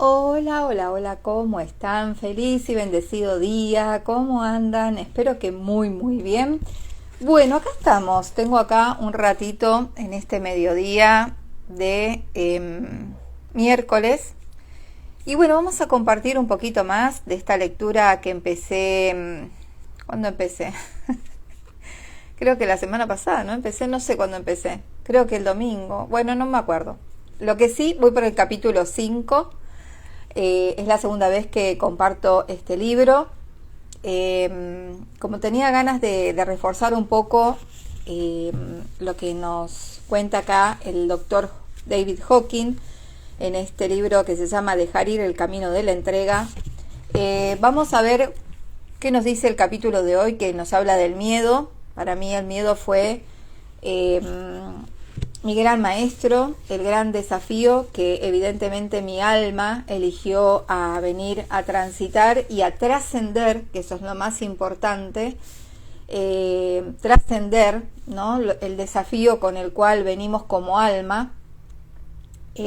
Hola, hola, hola, ¿cómo están? Feliz y bendecido día, ¿cómo andan? Espero que muy bien. Bueno, acá estamos, tengo acá un ratito en este mediodía de miércoles. Y bueno, vamos a compartir un poquito más de esta lectura que empecé. ¿Cuándo empecé? Creo que la semana pasada, ¿no? Empecé, no sé cuándo empecé. Creo que el domingo. Bueno, no me acuerdo. Lo que sí, voy por el capítulo 5. Es la segunda vez que comparto este libro. Como tenía ganas de reforzar un poco eh, lo que nos cuenta acá el doctor David Hawking en este libro que se llama Dejar ir el camino de la entrega, vamos a ver qué nos dice el capítulo de hoy, que nos habla del miedo. Para mí el miedo fue eh, mi gran maestro, el gran desafío que evidentemente mi alma eligió a venir a transitar y a trascender, que eso es lo más importante, trascender, ¿no? El desafío con el cual venimos como alma,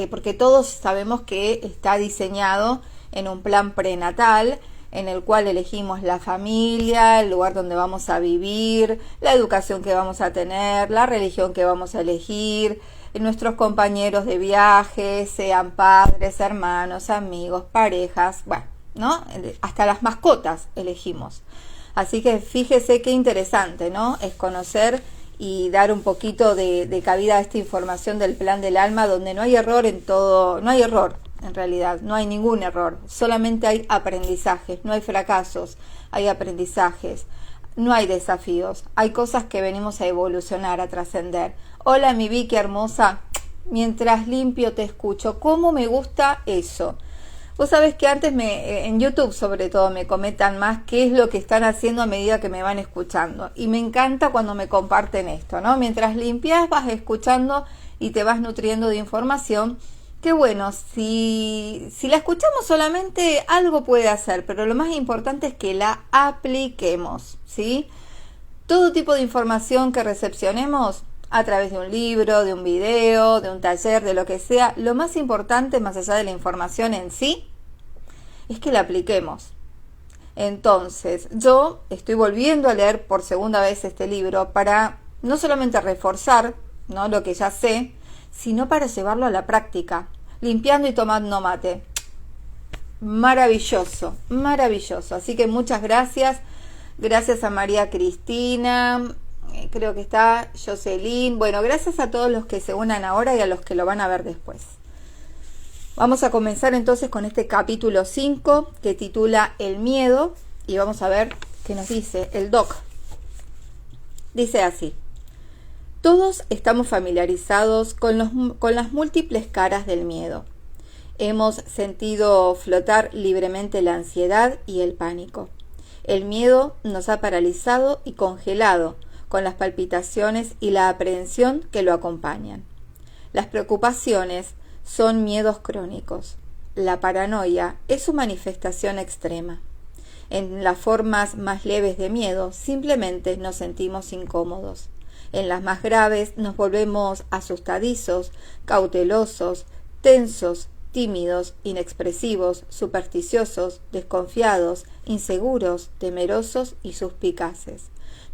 porque todos sabemos que está diseñado en un plan prenatal, en el cual elegimos la familia, el lugar donde vamos a vivir, la educación que vamos a tener, la religión que vamos a elegir, nuestros compañeros de viaje, sean padres, hermanos, amigos, parejas, bueno, ¿no? Hasta las mascotas elegimos. Así que fíjese qué interesante, ¿no? Es conocer y dar un poquito de cabida a esta información del plan del alma, donde no hay error en todo, no hay error en realidad, no hay ningún error, solamente hay aprendizajes, no hay fracasos, hay aprendizajes, no hay desafíos, hay cosas que venimos a evolucionar, a trascender. Hola mi Vicky hermosa, mientras limpio te escucho, ¿cómo me gusta eso? Vos sabés que antes en YouTube sobre todo me comentan más qué es lo que están haciendo a medida que me van escuchando. Y me encanta cuando me comparten esto, ¿no? Mientras limpias vas escuchando y te vas nutriendo de información. Que bueno, si la escuchamos solamente algo puede hacer, pero lo más importante es que la apliquemos, ¿sí? Todo tipo de información que recepcionemos a través de un libro, de un video, de un taller, de lo que sea, lo más importante, más allá de la información en sí, es que la apliquemos. Entonces, yo estoy volviendo a leer por segunda vez este libro para no solamente reforzar, ¿no?, lo que ya sé, sino para llevarlo a la práctica, limpiando y tomando mate. Maravilloso, maravilloso. Así que muchas gracias. Gracias a María Cristina, creo que está Jocelyn. Bueno, gracias a todos los que se unan ahora y a los que lo van a ver después. Vamos a comenzar entonces con este capítulo 5 que titula El miedo y vamos a ver qué nos dice el doc. Dice así: todos estamos familiarizados con las múltiples caras del miedo. Hemos sentido flotar libremente la ansiedad y el pánico. El miedo nos ha paralizado y congelado con las palpitaciones y la aprehensión que lo acompañan. Las preocupaciones son miedos crónicos. La paranoia es su manifestación extrema. En las formas más leves de miedo simplemente nos sentimos incómodos. En las más graves nos volvemos asustadizos, cautelosos, tensos, tímidos, inexpresivos, supersticiosos, desconfiados, inseguros, temerosos y suspicaces.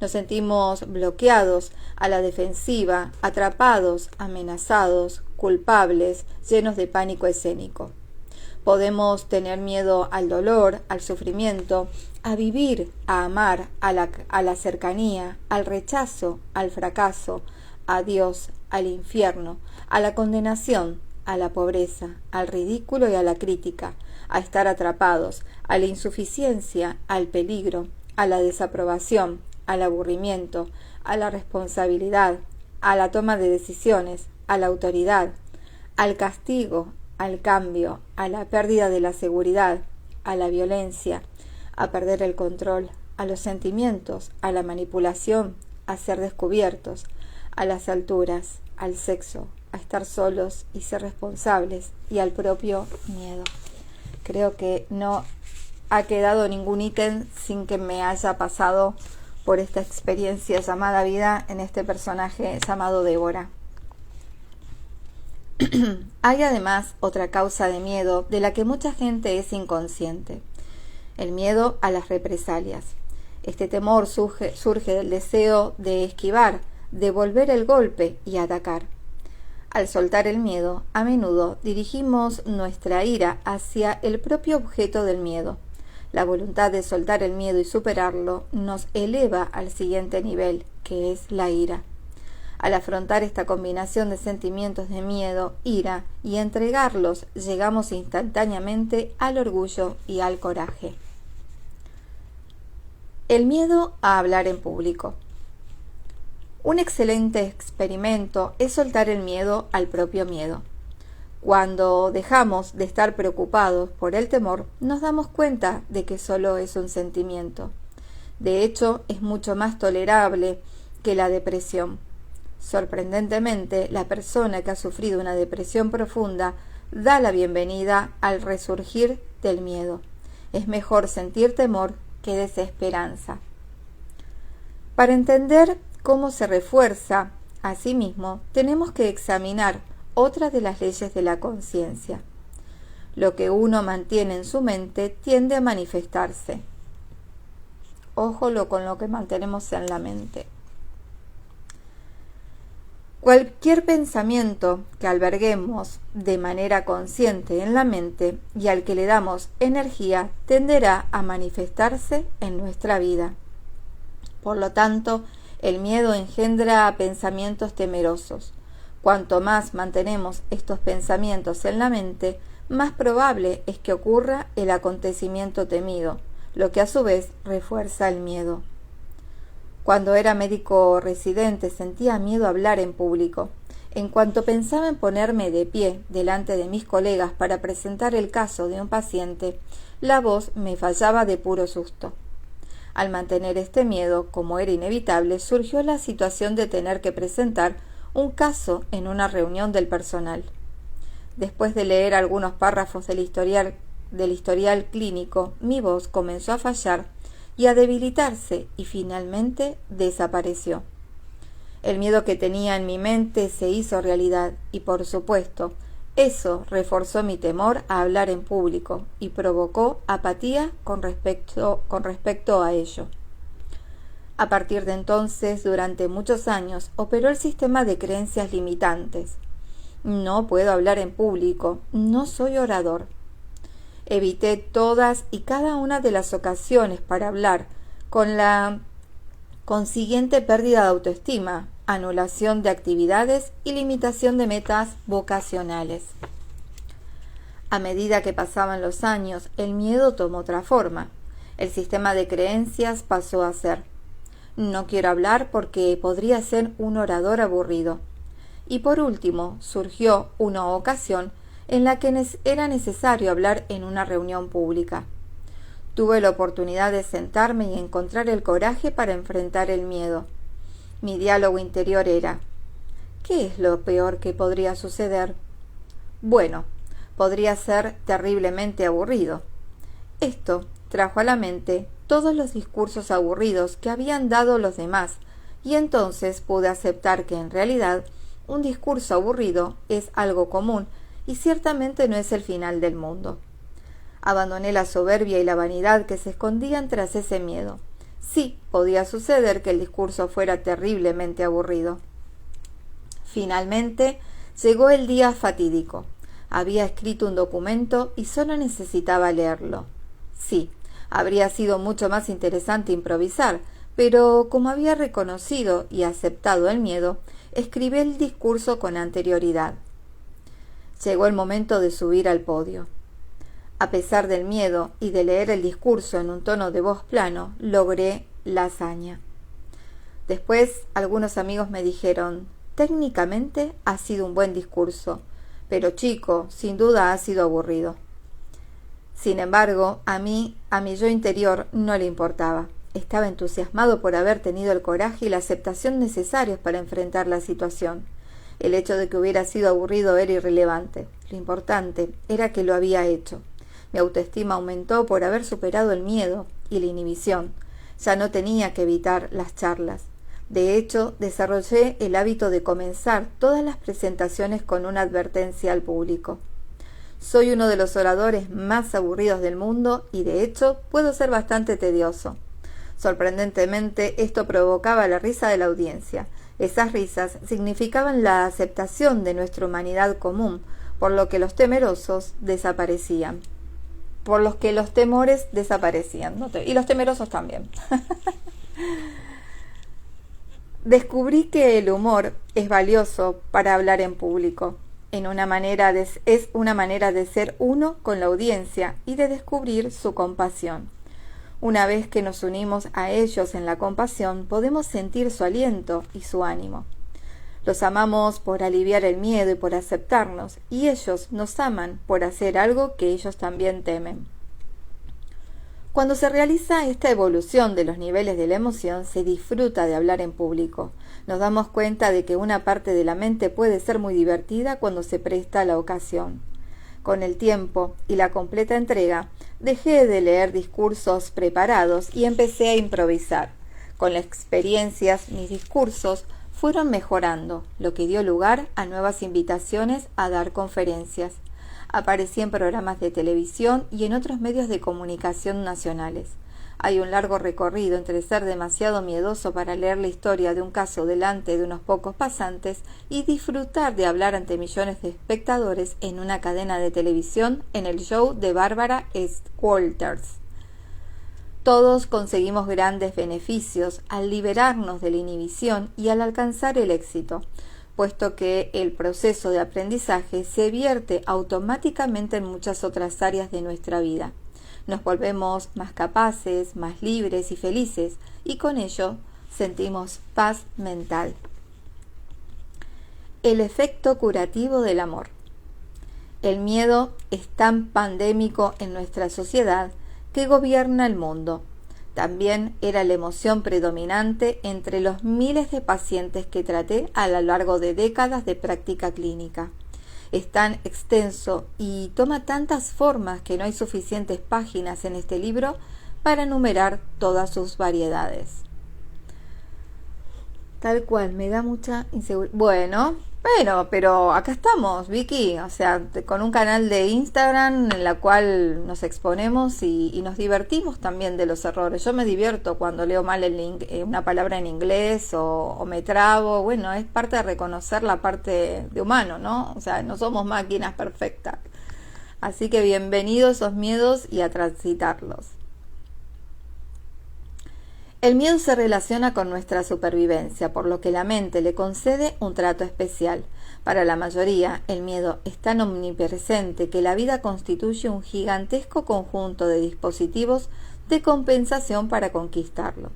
Nos sentimos bloqueados, a la defensiva, atrapados, amenazados, culpables, llenos de pánico escénico. Podemos tener miedo al dolor, al sufrimiento, a vivir, a amar, a la cercanía, al rechazo, al fracaso, a Dios, al infierno, a la condenación, a la pobreza, al ridículo y a la crítica, a estar atrapados, a la insuficiencia, al peligro, a la desaprobación, al aburrimiento, a la responsabilidad, a la toma de decisiones, a la autoridad, al castigo, al cambio, a la pérdida de la seguridad, a la violencia, a perder el control, a los sentimientos, a la manipulación, a ser descubiertos, a las alturas, al sexo, a estar solos y ser responsables, y al propio miedo. Creo que no ha quedado ningún ítem sin que me haya pasado por esta experiencia llamada vida en este personaje llamado Débora. Hay además otra causa de miedo de la que mucha gente es inconsciente: el miedo a las represalias. Este temor surge del deseo de esquivar, devolver el golpe y atacar. Al soltar el miedo, a menudo dirigimos nuestra ira hacia el propio objeto del miedo. La voluntad de soltar el miedo y superarlo nos eleva al siguiente nivel, que es la ira. Al afrontar esta combinación de sentimientos de miedo, ira y entregarlos, llegamos instantáneamente al orgullo y al coraje. El miedo a hablar en público. Un excelente experimento es soltar el miedo al propio miedo. Cuando dejamos de estar preocupados por el temor, nos damos cuenta de que solo es un sentimiento. De hecho, es mucho más tolerable que la depresión. Sorprendentemente, la persona que ha sufrido una depresión profunda da la bienvenida al resurgir del miedo. Es mejor sentir temor que desesperanza. Para entender cómo se refuerza a sí mismo, tenemos que examinar otra de las leyes de la conciencia. Lo que uno mantiene en su mente tiende a manifestarse. Ojo con lo que mantenemos en la mente. Cualquier pensamiento que alberguemos de manera consciente en la mente y al que le damos energía tenderá a manifestarse en nuestra vida. Por lo tanto, el miedo engendra pensamientos temerosos. Cuanto más mantenemos estos pensamientos en la mente, más probable es que ocurra el acontecimiento temido, lo que a su vez refuerza el miedo. Cuando era médico residente sentía miedo a hablar en público. En cuanto pensaba en ponerme de pie delante de mis colegas para presentar el caso de un paciente, la voz me fallaba de puro susto. Al mantener este miedo, como era inevitable, surgió la situación de tener que presentar un caso en una reunión del personal. Después de leer algunos párrafos del historial clínico, mi voz comenzó a fallar y a debilitarse y finalmente desapareció. El miedo que tenía en mi mente se hizo realidad y, por supuesto, eso reforzó mi temor a hablar en público y provocó apatía con respecto a ello. A partir de entonces, durante muchos años, operó el sistema de creencias limitantes. No puedo hablar en público, no soy orador. Evité todas y cada una de las ocasiones para hablar, con la consiguiente pérdida de autoestima, anulación de actividades y limitación de metas vocacionales. A medida que pasaban los años, el miedo tomó otra forma. El sistema de creencias pasó a ser: no quiero hablar porque podría ser un orador aburrido. Y por último, surgió una ocasión en la que era necesario hablar en una reunión pública. Tuve la oportunidad de sentarme y encontrar el coraje para enfrentar el miedo. Mi diálogo interior era: ¿qué es lo peor que podría suceder? Bueno, podría ser terriblemente aburrido. Esto trajo a la mente todos los discursos aburridos que habían dado los demás, y entonces pude aceptar que en realidad un discurso aburrido es algo común y ciertamente no es el final del mundo. Abandoné la soberbia y la vanidad que se escondían tras ese miedo. Sí, podía suceder que el discurso fuera terriblemente aburrido. Finalmente, llegó el día fatídico. Había escrito un documento y solo necesitaba leerlo. Sí, habría sido mucho más interesante improvisar, pero como había reconocido y aceptado el miedo, escribí el discurso con anterioridad. Llegó el momento de subir al podio. A pesar del miedo y de leer el discurso en un tono de voz plano, logré la hazaña. Después, algunos amigos me dijeron: técnicamente ha sido un buen discurso, pero chico, sin duda ha sido aburrido. Sin embargo, a mi yo interior no le importaba. Estaba entusiasmado por haber tenido el coraje y la aceptación necesarios para enfrentar la situación. El hecho de que hubiera sido aburrido era irrelevante. Lo importante era que lo había hecho. Mi autoestima aumentó por haber superado el miedo y la inhibición. Ya no tenía que evitar las charlas. De hecho, desarrollé el hábito de comenzar todas las presentaciones con una advertencia al público. Soy uno de los oradores más aburridos del mundo y de hecho puedo ser bastante tedioso. Sorprendentemente, esto provocaba la risa de la audiencia. Esas risas significaban la aceptación de nuestra humanidad común, por lo que los temerosos desaparecían. Por los que los temores desaparecían, ¿no? Y los temerosos también. Descubrí que el humor es valioso para hablar en público. Es una manera de ser uno con la audiencia y de descubrir su compasión. Una vez que nos unimos a ellos en la compasión, podemos sentir su aliento y su ánimo. Los amamos por aliviar el miedo y por aceptarnos, y ellos nos aman por hacer algo que ellos también temen. Cuando se realiza esta evolución de los niveles de la emoción, se disfruta de hablar en público. Nos damos cuenta de que una parte de la mente puede ser muy divertida cuando se presta la ocasión. Con el tiempo y la completa entrega, dejé de leer discursos preparados y empecé a improvisar. Con las experiencias, mis discursos fueron mejorando, lo que dio lugar a nuevas invitaciones a dar conferencias. Aparecí en programas de televisión y en otros medios de comunicación nacionales. Hay un largo recorrido entre ser demasiado miedoso para leer la historia de un caso delante de unos pocos pasantes y disfrutar de hablar ante millones de espectadores en una cadena de televisión en el show de Barbara Walters. Todos conseguimos grandes beneficios al liberarnos de la inhibición y al alcanzar el éxito, puesto que el proceso de aprendizaje se vierte automáticamente en muchas otras áreas de nuestra vida. Nos volvemos más capaces, más libres y felices, y con ello sentimos paz mental. El efecto curativo del amor. El miedo es tan pandémico en nuestra sociedad que gobierna el mundo. También era la emoción predominante entre los miles de pacientes que traté a lo largo de décadas de práctica clínica. Es tan extenso y toma tantas formas que no hay suficientes páginas en este libro para enumerar todas sus variedades. Tal cual, me da mucha inseguridad. Bueno, pero acá estamos, Vicky, o sea, con un canal de Instagram en la cual nos exponemos y nos divertimos también de los errores. Yo me divierto cuando leo mal una palabra en inglés o me trabo. Bueno, es parte de reconocer la parte de humano, ¿no? O sea, no somos máquinas perfectas. Así que bienvenidos esos miedos y a transitarlos. El miedo se relaciona con nuestra supervivencia, por lo que la mente le concede un trato especial. Para la mayoría, el miedo es tan omnipresente que la vida constituye un gigantesco conjunto de dispositivos de compensación para conquistarlo.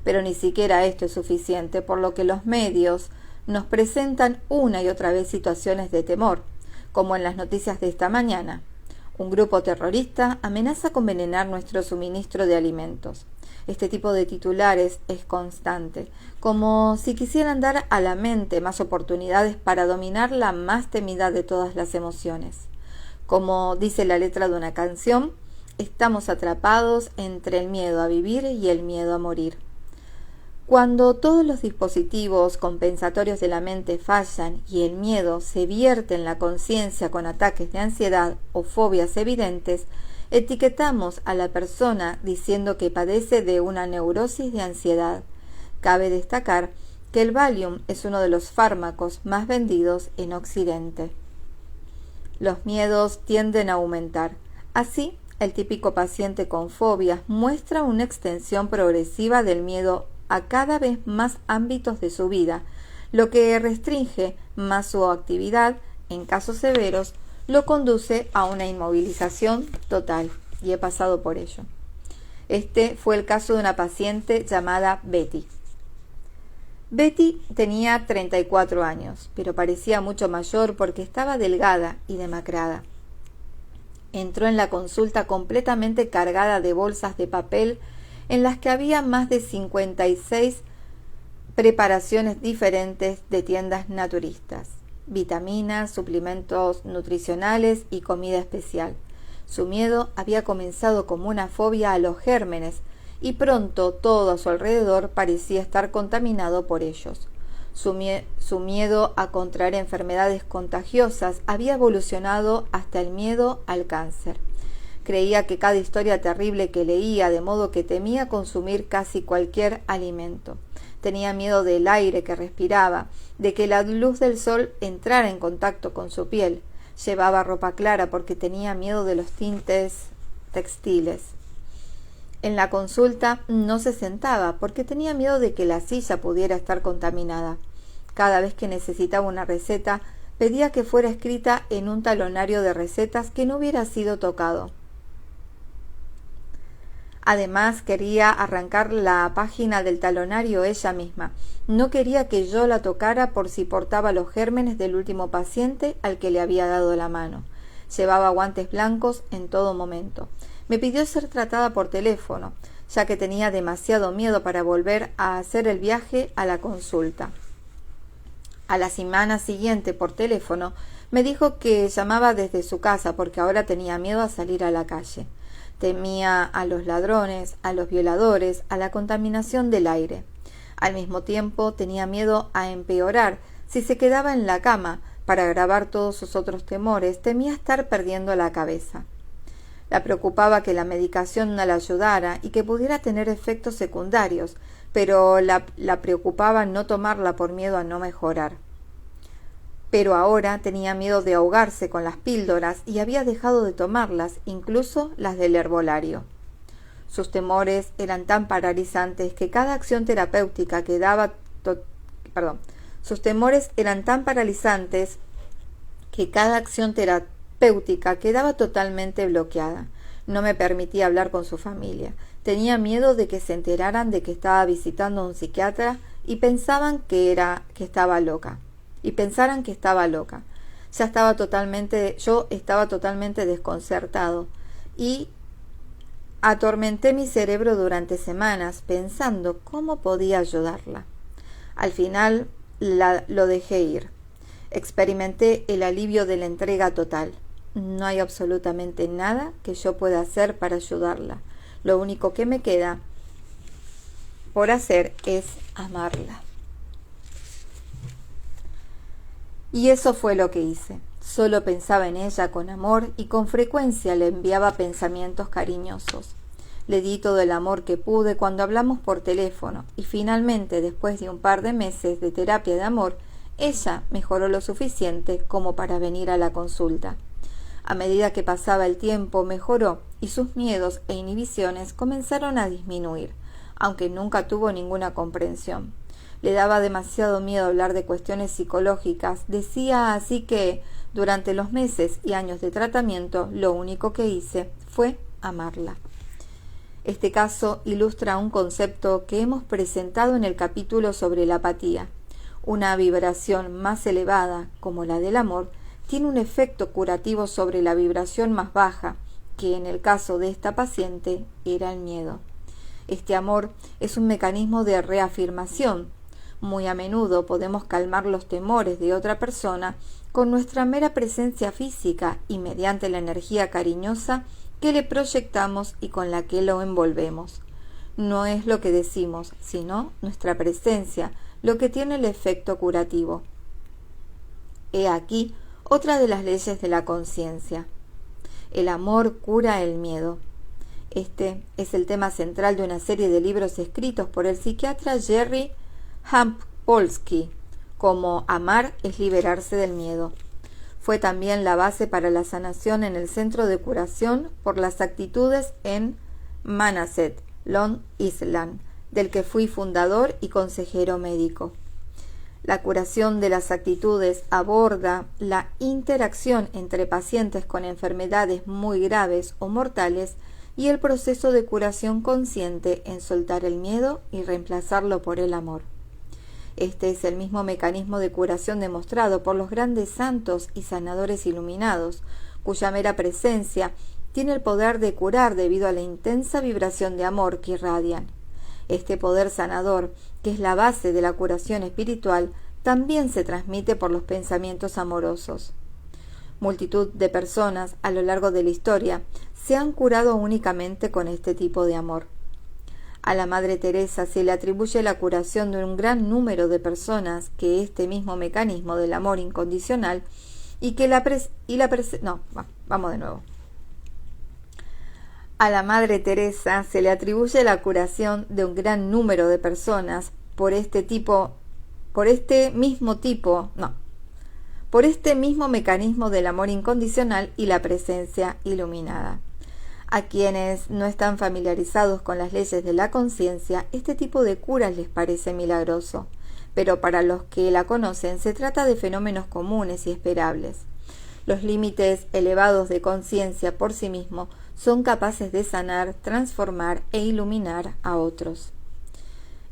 Pero ni siquiera esto es suficiente, por lo que los medios nos presentan una y otra vez situaciones de temor, como en las noticias de esta mañana. Un grupo terrorista amenaza con envenenar nuestro suministro de alimentos. Este tipo de titulares es constante, como si quisieran dar a la mente más oportunidades para dominar la más temida de todas las emociones. Como dice la letra de una canción, estamos atrapados entre el miedo a vivir y el miedo a morir. Cuando todos los dispositivos compensatorios de la mente fallan y el miedo se vierte en la conciencia con ataques de ansiedad o fobias evidentes, etiquetamos a la persona diciendo que padece de una neurosis de ansiedad. Cabe destacar que el Valium es uno de los fármacos más vendidos en Occidente. Los miedos tienden a aumentar. Así, el típico paciente con fobias muestra una extensión progresiva del miedo a cada vez más ámbitos de su vida, lo que restringe más su actividad. En casos severos, lo conduce a una inmovilización total, y he pasado por ello. Este fue el caso de una paciente llamada Betty. Betty tenía 34 años, pero parecía mucho mayor porque estaba delgada y demacrada. Entró en la consulta completamente cargada de bolsas de papel en las que había más de 56 preparaciones diferentes de tiendas naturistas, vitaminas, suplementos nutricionales y comida especial. Su miedo había comenzado como una fobia a los gérmenes y pronto todo a su alrededor parecía estar contaminado por ellos. Su miedo a contraer enfermedades contagiosas había evolucionado hasta el miedo al cáncer. Creía que cada historia terrible que leía, de modo que temía consumir casi cualquier alimento. Tenía miedo del aire que respiraba, de que la luz del sol entrara en contacto con su piel. Llevaba ropa clara porque tenía miedo de los tintes textiles. En la consulta no se sentaba porque tenía miedo de que la silla pudiera estar contaminada. Cada vez que necesitaba una receta, pedía que fuera escrita en un talonario de recetas que no hubiera sido tocado. Además, quería arrancar la página del talonario ella misma. No quería que yo la tocara por si portaba los gérmenes del último paciente al que le había dado la mano. Llevaba guantes blancos en todo momento. Me pidió ser tratada por teléfono, ya que tenía demasiado miedo para volver a hacer el viaje a la consulta. A la semana siguiente, por teléfono, me dijo que llamaba desde su casa porque ahora tenía miedo a salir a la calle. Temía a los ladrones, a los violadores, a la contaminación del aire. Al mismo tiempo tenía miedo a empeorar si se quedaba en la cama. Para agravar todos sus otros temores, temía estar perdiendo la cabeza. La preocupaba que la medicación no la ayudara y que pudiera tener efectos secundarios, pero la preocupaba no tomarla por miedo a no mejorar. Pero ahora tenía miedo de ahogarse con las píldoras y había dejado de tomarlas, incluso las del herbolario. Sus temores eran tan paralizantes que cada acción terapéutica quedaba totalmente bloqueada. No me permitía hablar con su familia. Tenía miedo de que se enteraran de que estaba visitando a un psiquiatra y pensaran que estaba loca. Yo estaba totalmente desconcertado y atormenté mi cerebro durante semanas pensando cómo podía ayudarla. Al final lo dejé ir. Experimenté el alivio de la entrega total. No hay absolutamente nada que yo pueda hacer para ayudarla. Lo único que me queda por hacer es amarla. Y eso fue lo que hice. Solo pensaba en ella con amor y con frecuencia le enviaba pensamientos cariñosos. Le di todo el amor que pude cuando hablamos por teléfono y finalmente, después de un par de meses de terapia de amor, ella mejoró lo suficiente como para venir a la consulta. A medida que pasaba el tiempo, mejoró y sus miedos e inhibiciones comenzaron a disminuir, aunque nunca tuvo ninguna comprensión. Le daba demasiado miedo hablar de cuestiones psicológicas. Decía así que, durante los meses y años de tratamiento, lo único que hice fue amarla. Este caso ilustra un concepto que hemos presentado en el capítulo sobre la apatía. Una vibración más elevada, como la del amor, tiene un efecto curativo sobre la vibración más baja, que en el caso de esta paciente era el miedo. Este amor es un mecanismo de reafirmación. Muy a menudo podemos calmar los temores de otra persona con nuestra mera presencia física y mediante la energía cariñosa que le proyectamos y con la que lo envolvemos. No es lo que decimos, sino nuestra presencia, lo que tiene el efecto curativo. He aquí otra de las leyes de la conciencia. El amor cura el miedo. Este es el tema central de una serie de libros escritos por el psiquiatra Jerry Hampolsky, como Amar es liberarse del miedo. Fue también la base para la sanación en el Centro de Curación por las Actitudes en Manassas, Long Island, del que fui fundador y consejero médico. La curación de las actitudes aborda la interacción entre pacientes con enfermedades muy graves o mortales y el proceso de curación consciente en soltar el miedo y reemplazarlo por el amor. Este es el mismo mecanismo de curación demostrado por los grandes santos y sanadores iluminados, cuya mera presencia tiene el poder de curar debido a la intensa vibración de amor que irradian. Este poder sanador, que es la base de la curación espiritual, también se transmite por los pensamientos amorosos. Multitud de personas a lo largo de la historia se han curado únicamente con este tipo de amor. A la Madre Teresa se le atribuye la curación de un gran número de personas que este mismo mecanismo del amor incondicional vamos de nuevo. A la Madre Teresa se le atribuye la curación de un gran número de personas por este mismo mecanismo del amor incondicional y la presencia iluminada. A quienes no están familiarizados con las leyes de la conciencia, este tipo de curas les parece milagroso, pero para los que la conocen se trata de fenómenos comunes y esperables. Los límites elevados de conciencia por sí mismos son capaces de sanar, transformar e iluminar a otros.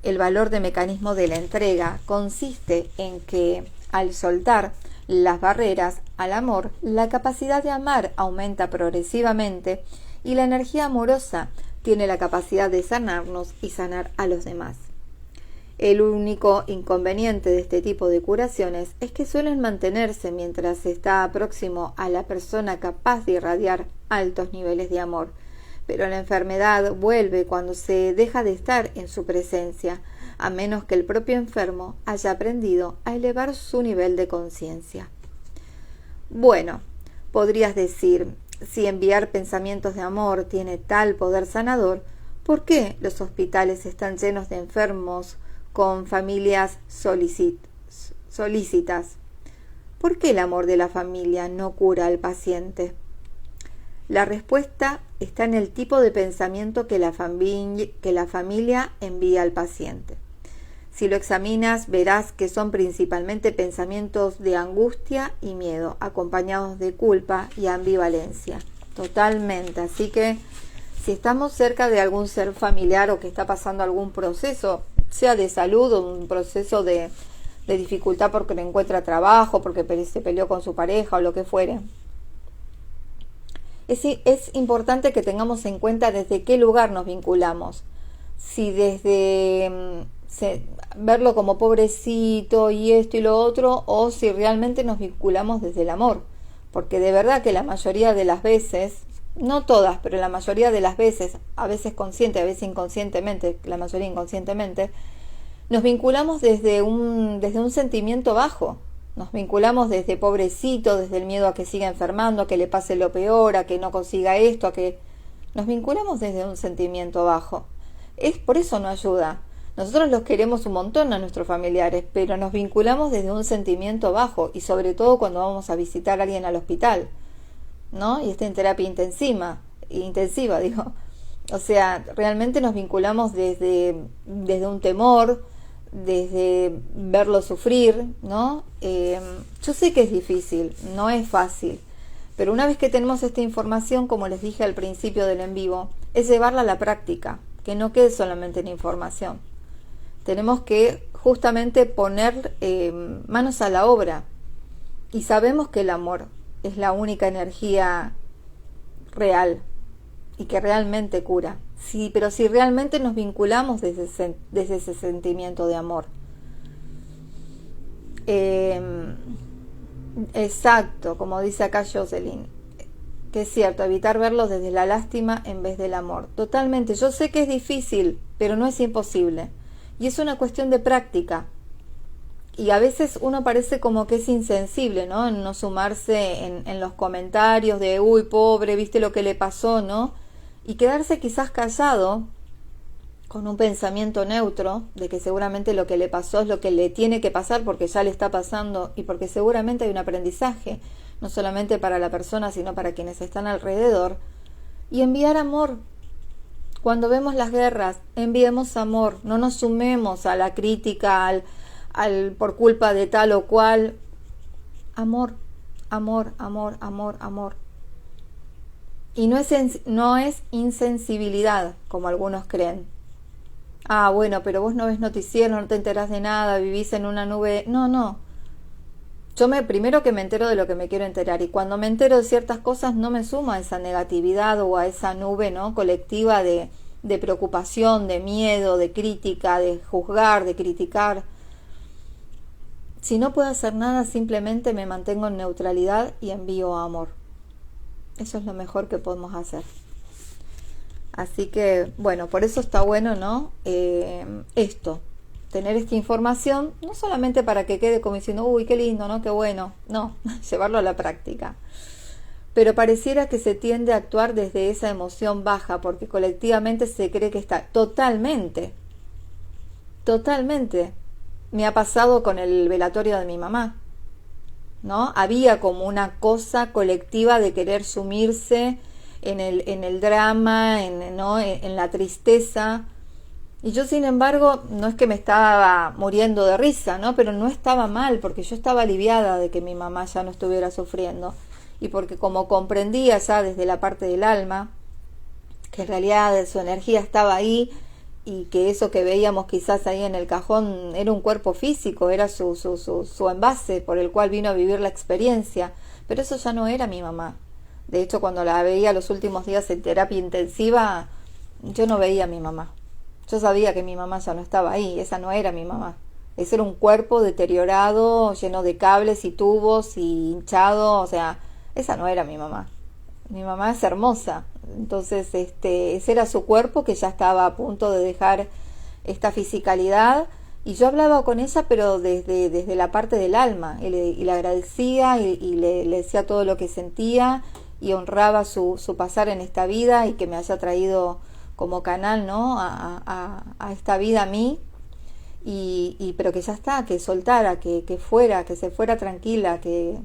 El valor de mecanismo de la entrega consiste en que, al soltar las barreras al amor, la capacidad de amar aumenta progresivamente y la energía amorosa tiene la capacidad de sanarnos y sanar a los demás. El único inconveniente de este tipo de curaciones es que suelen mantenerse mientras se está próximo a la persona capaz de irradiar altos niveles de amor, pero la enfermedad vuelve cuando se deja de estar en su presencia, a menos que el propio enfermo haya aprendido a elevar su nivel de conciencia. Bueno, podrías decir, si enviar pensamientos de amor tiene tal poder sanador, ¿por qué los hospitales están llenos de enfermos con familias solícitas? ¿Por qué el amor de la familia no cura al paciente? La respuesta está en el tipo de pensamiento que la familia envía al paciente. Si lo examinas, verás que son principalmente pensamientos de angustia y miedo, acompañados de culpa y ambivalencia. Totalmente. Así que si estamos cerca de algún ser familiar o que está pasando algún proceso, sea de salud o un proceso de dificultad porque no encuentra trabajo, porque se peleó con su pareja o lo que fuere, es importante que tengamos en cuenta desde qué lugar nos vinculamos. Si desde verlo como pobrecito y esto y lo otro, o si realmente nos vinculamos desde el amor, porque de verdad que la mayoría de las veces, no todas, pero la mayoría de las veces, a veces consciente, a veces inconscientemente, la mayoría inconscientemente, nos vinculamos desde un sentimiento bajo, nos vinculamos desde pobrecito, desde el miedo a que siga enfermando, a que le pase lo peor, a que no consiga esto, nos vinculamos desde un sentimiento bajo. Por eso no ayuda. Nosotros los queremos un montón a nuestros familiares, pero nos vinculamos desde un sentimiento bajo, y sobre todo cuando vamos a visitar a alguien al hospital, ¿no? Y está en terapia intensiva, O sea, realmente nos vinculamos desde un temor, desde verlo sufrir, ¿no? Yo sé que es difícil, no es fácil, pero una vez que tenemos esta información, como les dije al principio del en vivo, es llevarla a la práctica, que no quede solamente en información. Tenemos que justamente poner manos a la obra, y sabemos que el amor es la única energía real y que realmente cura. Sí, pero si realmente nos vinculamos desde ese sentimiento de amor. Exacto, como dice acá Jocelyn, que es cierto, evitar verlos desde la lástima en vez del amor. Totalmente, yo sé que es difícil, pero no es imposible. Y es una cuestión de práctica. Y a veces uno parece como que es insensible, ¿no? En no sumarse en los comentarios de, uy, pobre, viste lo que le pasó, ¿no? Y quedarse quizás callado con un pensamiento neutro de que seguramente lo que le pasó es lo que le tiene que pasar porque ya le está pasando y porque seguramente hay un aprendizaje, no solamente para la persona, sino para quienes están alrededor. Y enviar amor. Cuando vemos las guerras, enviemos amor, no nos sumemos a la crítica, al por culpa de tal o cual. Amor, amor, amor, amor, amor. Y no es insensibilidad, como algunos creen. Ah, bueno, pero vos no ves noticiero, no te enterás de nada, vivís en una nube. No. Yo primero que me entero de lo que me quiero enterar, y cuando me entero de ciertas cosas no me sumo a esa negatividad o a esa nube, ¿no?, colectiva de preocupación, de miedo, de crítica, de juzgar, de criticar. Si no puedo hacer nada, simplemente me mantengo en neutralidad y envío amor. Eso es lo mejor que podemos hacer. Así que, bueno, por eso está bueno, ¿no? Tener esta información, no solamente para que quede como diciendo, uy, qué lindo, ¿no? Qué bueno. No, llevarlo a la práctica. Pero pareciera que se tiende a actuar desde esa emoción baja, porque colectivamente se cree que está totalmente. Me ha pasado con el velatorio de mi mamá, ¿no? Había como una cosa colectiva de querer sumirse en el drama, ¿no? En la tristeza. Y yo, sin embargo, no es que me estaba muriendo de risa, ¿no? Pero no estaba mal, porque yo estaba aliviada de que mi mamá ya no estuviera sufriendo. Y porque como comprendía ya desde la parte del alma, que en realidad su energía estaba ahí, y que eso que veíamos quizás ahí en el cajón era un cuerpo físico, era su envase por el cual vino a vivir la experiencia, pero eso ya no era mi mamá. De hecho, cuando la veía los últimos días en terapia intensiva, yo no veía a mi mamá. Yo sabía que mi mamá ya no estaba ahí, esa no era mi mamá. Ese era un cuerpo deteriorado, lleno de cables y tubos y hinchado, o sea, esa no era mi mamá. Mi mamá es hermosa. Entonces, ese era su cuerpo que ya estaba a punto de dejar esta fisicalidad. Y yo hablaba con ella, pero desde la parte del alma. Y le agradecía y le decía todo lo que sentía y honraba su pasar en esta vida y que me haya traído como canal, ¿no? a esta vida a mí. Pero que ya está, que soltara, que fuera, que se fuera tranquila, que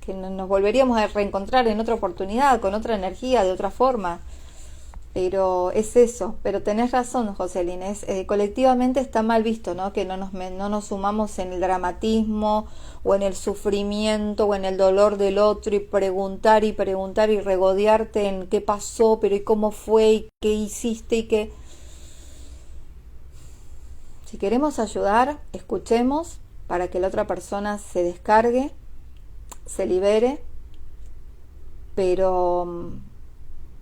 nos volveríamos a reencontrar en otra oportunidad, con otra energía, de otra forma. Pero es eso. Pero tenés razón, Joselín, colectivamente está mal visto, ¿no? Que no nos sumamos en el dramatismo o en el sufrimiento o en el dolor del otro y preguntar y regodearte en qué pasó, pero y cómo fue y qué hiciste y qué. Si queremos ayudar, escuchemos para que la otra persona se descargue, se libere, pero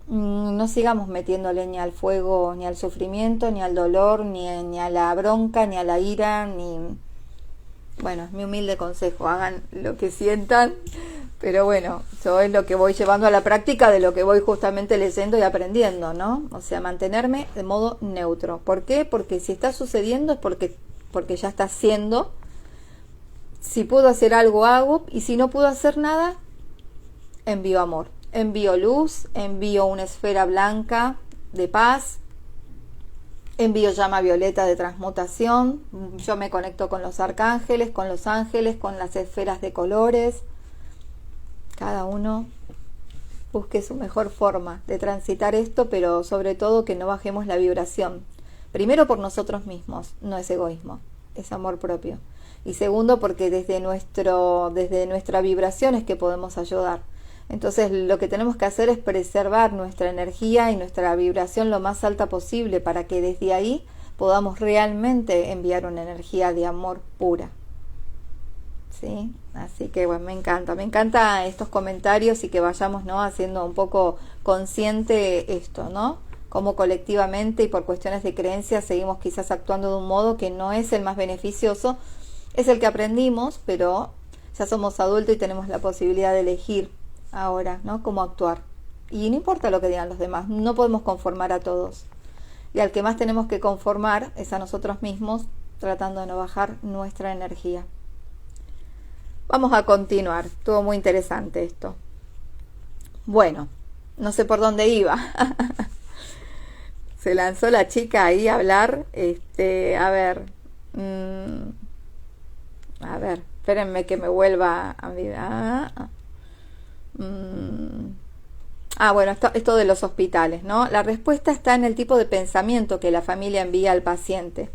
no sigamos metiendo leña al fuego, ni al sufrimiento, ni al dolor, ni a la bronca, ni a la ira, bueno, es mi humilde consejo, hagan lo que sientan, pero bueno, eso es lo que voy llevando a la práctica de lo que voy justamente leyendo y aprendiendo, ¿no? O sea, mantenerme de modo neutro. ¿Por qué? Porque si está sucediendo es porque ya está siendo. Si puedo hacer algo, hago, y si no puedo hacer nada, envío amor, envío luz, envío una esfera blanca de paz, envío llama violeta de transmutación, yo me conecto con los arcángeles, con los ángeles, con las esferas de colores. Cada uno busque su mejor forma de transitar esto, pero sobre todo que no bajemos la vibración. Primero por nosotros mismos, no es egoísmo, es amor propio. Y segundo, porque desde nuestra vibración es que podemos ayudar. Entonces lo que tenemos que hacer es preservar nuestra energía y nuestra vibración lo más alta posible para que desde ahí podamos realmente enviar una energía de amor pura. ¿Sí? Así que bueno, me encanta estos comentarios y que vayamos, ¿no? Haciendo un poco consciente esto, ¿no? Cómo colectivamente y por cuestiones de creencias seguimos quizás actuando de un modo que no es el más beneficioso. Es el que aprendimos, pero ya somos adultos y tenemos la posibilidad de elegir ahora, ¿no? Cómo actuar. Y no importa lo que digan los demás, no podemos conformar a todos. Y al que más tenemos que conformar es a nosotros mismos, tratando de no bajar nuestra energía. Vamos a continuar, estuvo muy interesante esto. Bueno, no sé por dónde iba. Se lanzó la chica ahí a hablar, a ver, espérenme que me vuelva a mirar. Bueno, esto de los hospitales, ¿no? La respuesta está en el tipo de pensamiento que la familia envía al paciente.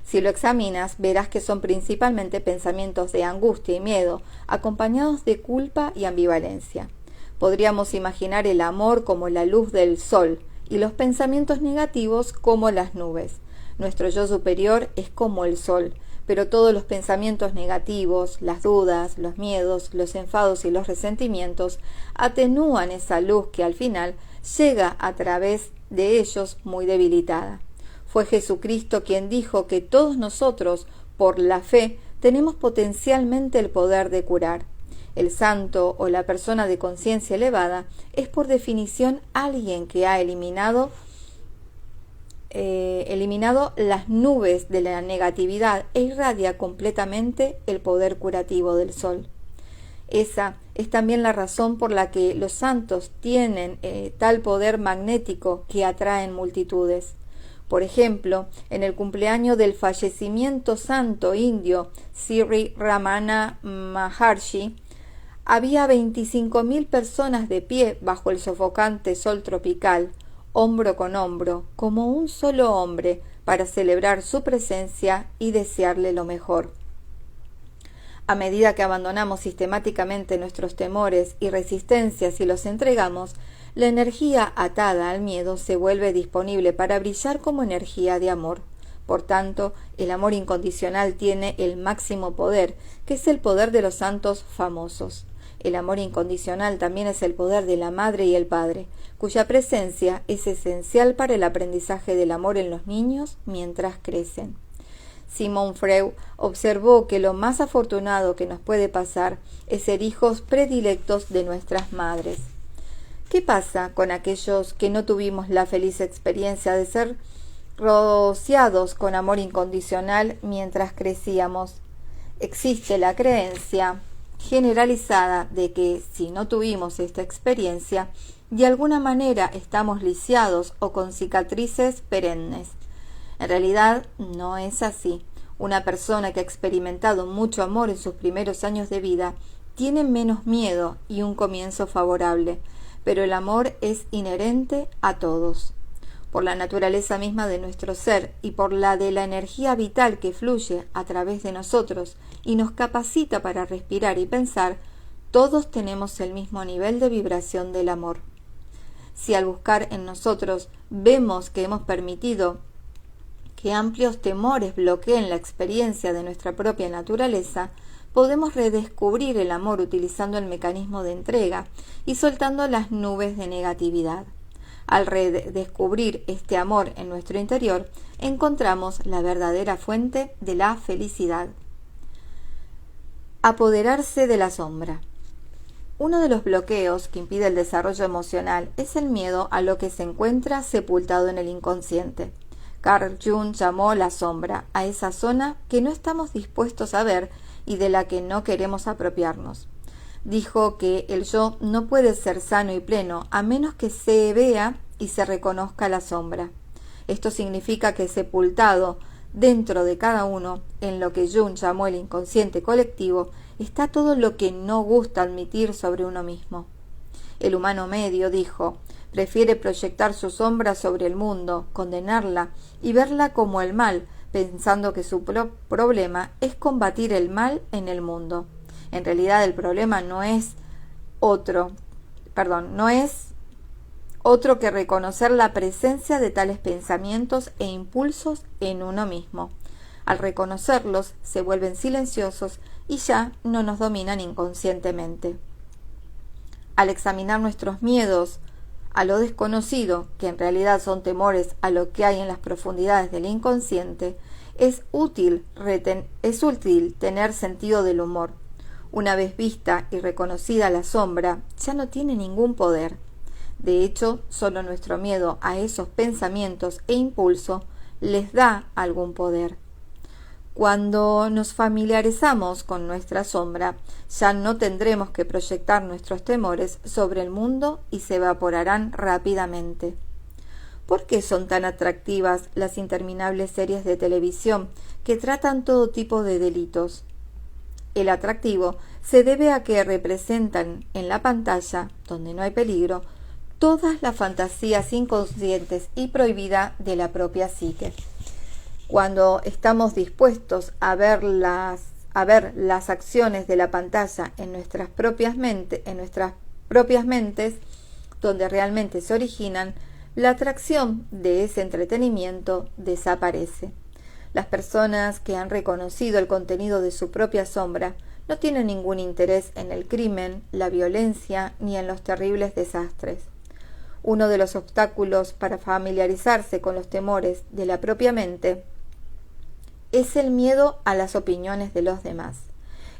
Si lo examinas, verás que son principalmente pensamientos de angustia y miedo, acompañados de culpa y ambivalencia. Podríamos imaginar el amor como la luz del sol y los pensamientos negativos como las nubes. Nuestro yo superior es como el sol, pero todos los pensamientos negativos, las dudas, los miedos, los enfados y los resentimientos atenúan esa luz que al final llega a través de ellos muy debilitada. Fue Jesucristo quien dijo que todos nosotros, por la fe, tenemos potencialmente el poder de curar. El santo o la persona de conciencia elevada es por definición alguien que ha eliminado eliminado las nubes de la negatividad e irradia completamente el poder curativo del sol. Esa es también la razón por la que los santos tienen tal poder magnético que atraen multitudes. Por ejemplo, en el cumpleaños del fallecimiento santo indio Sri Ramana Maharshi, había 25.000 personas de pie bajo el sofocante sol tropical, hombro con hombro, como un solo hombre, para celebrar su presencia y desearle lo mejor. A medida que abandonamos sistemáticamente nuestros temores y resistencias y los entregamos, la energía atada al miedo se vuelve disponible para brillar como energía de amor. Por tanto, el amor incondicional tiene el máximo poder, que es el poder de los santos famosos. El amor incondicional también es el poder de la madre y el padre, cuya presencia es esencial para el aprendizaje del amor en los niños mientras crecen. Simón Freud observó que lo más afortunado que nos puede pasar es ser hijos predilectos de nuestras madres. ¿Qué pasa con aquellos que no tuvimos la feliz experiencia de ser rociados con amor incondicional mientras crecíamos? Existe la creencia generalizada de que si no tuvimos esta experiencia, de alguna manera estamos lisiados o con cicatrices perennes. En realidad no es así. Una persona que ha experimentado mucho amor en sus primeros años de vida tiene menos miedo y un comienzo favorable, pero el amor es inherente a todos. Por la naturaleza misma de nuestro ser y por la de la energía vital que fluye a través de nosotros y nos capacita para respirar y pensar, todos tenemos el mismo nivel de vibración del amor. Si al buscar en nosotros vemos que hemos permitido que amplios temores bloqueen la experiencia de nuestra propia naturaleza, podemos redescubrir el amor utilizando el mecanismo de entrega y soltando las nubes de negatividad. Al redescubrir este amor en nuestro interior, encontramos la verdadera fuente de la felicidad. Apoderarse de la sombra. Uno de los bloqueos que impide el desarrollo emocional es el miedo a lo que se encuentra sepultado en el inconsciente. Carl Jung llamó la sombra a esa zona que no estamos dispuestos a ver y de la que no queremos apropiarnos. Dijo que el yo no puede ser sano y pleno a menos que se vea y se reconozca la sombra. Esto significa que sepultado dentro de cada uno, en lo que Jung llamó el inconsciente colectivo, está todo lo que no gusta admitir sobre uno mismo. El humano medio, dijo, prefiere proyectar su sombra sobre el mundo, condenarla y verla como el mal, pensando que su problema es combatir el mal en el mundo. En realidad el problema no es otro que reconocer la presencia de tales pensamientos e impulsos en uno mismo. Al reconocerlos, se vuelven silenciosos y ya no nos dominan inconscientemente. Al examinar nuestros miedos a lo desconocido, que en realidad son temores a lo que hay en las profundidades del inconsciente, es útil tener sentido del humor. Una vez vista y reconocida la sombra, ya no tiene ningún poder. De hecho, solo nuestro miedo a esos pensamientos e impulso les da algún poder. Cuando nos familiarizamos con nuestra sombra, ya no tendremos que proyectar nuestros temores sobre el mundo y se evaporarán rápidamente. ¿Por qué son tan atractivas las interminables series de televisión que tratan todo tipo de delitos? El atractivo se debe a que representan en la pantalla, donde no hay peligro, todas las fantasías inconscientes y prohibidas de la propia psique. Cuando estamos dispuestos a ver las acciones de la pantalla en nuestras propias mentes, donde realmente se originan, la atracción de ese entretenimiento desaparece. Las personas que han reconocido el contenido de su propia sombra no tienen ningún interés en el crimen, la violencia ni en los terribles desastres. Uno de los obstáculos para familiarizarse con los temores de la propia mente es el miedo a las opiniones de los demás.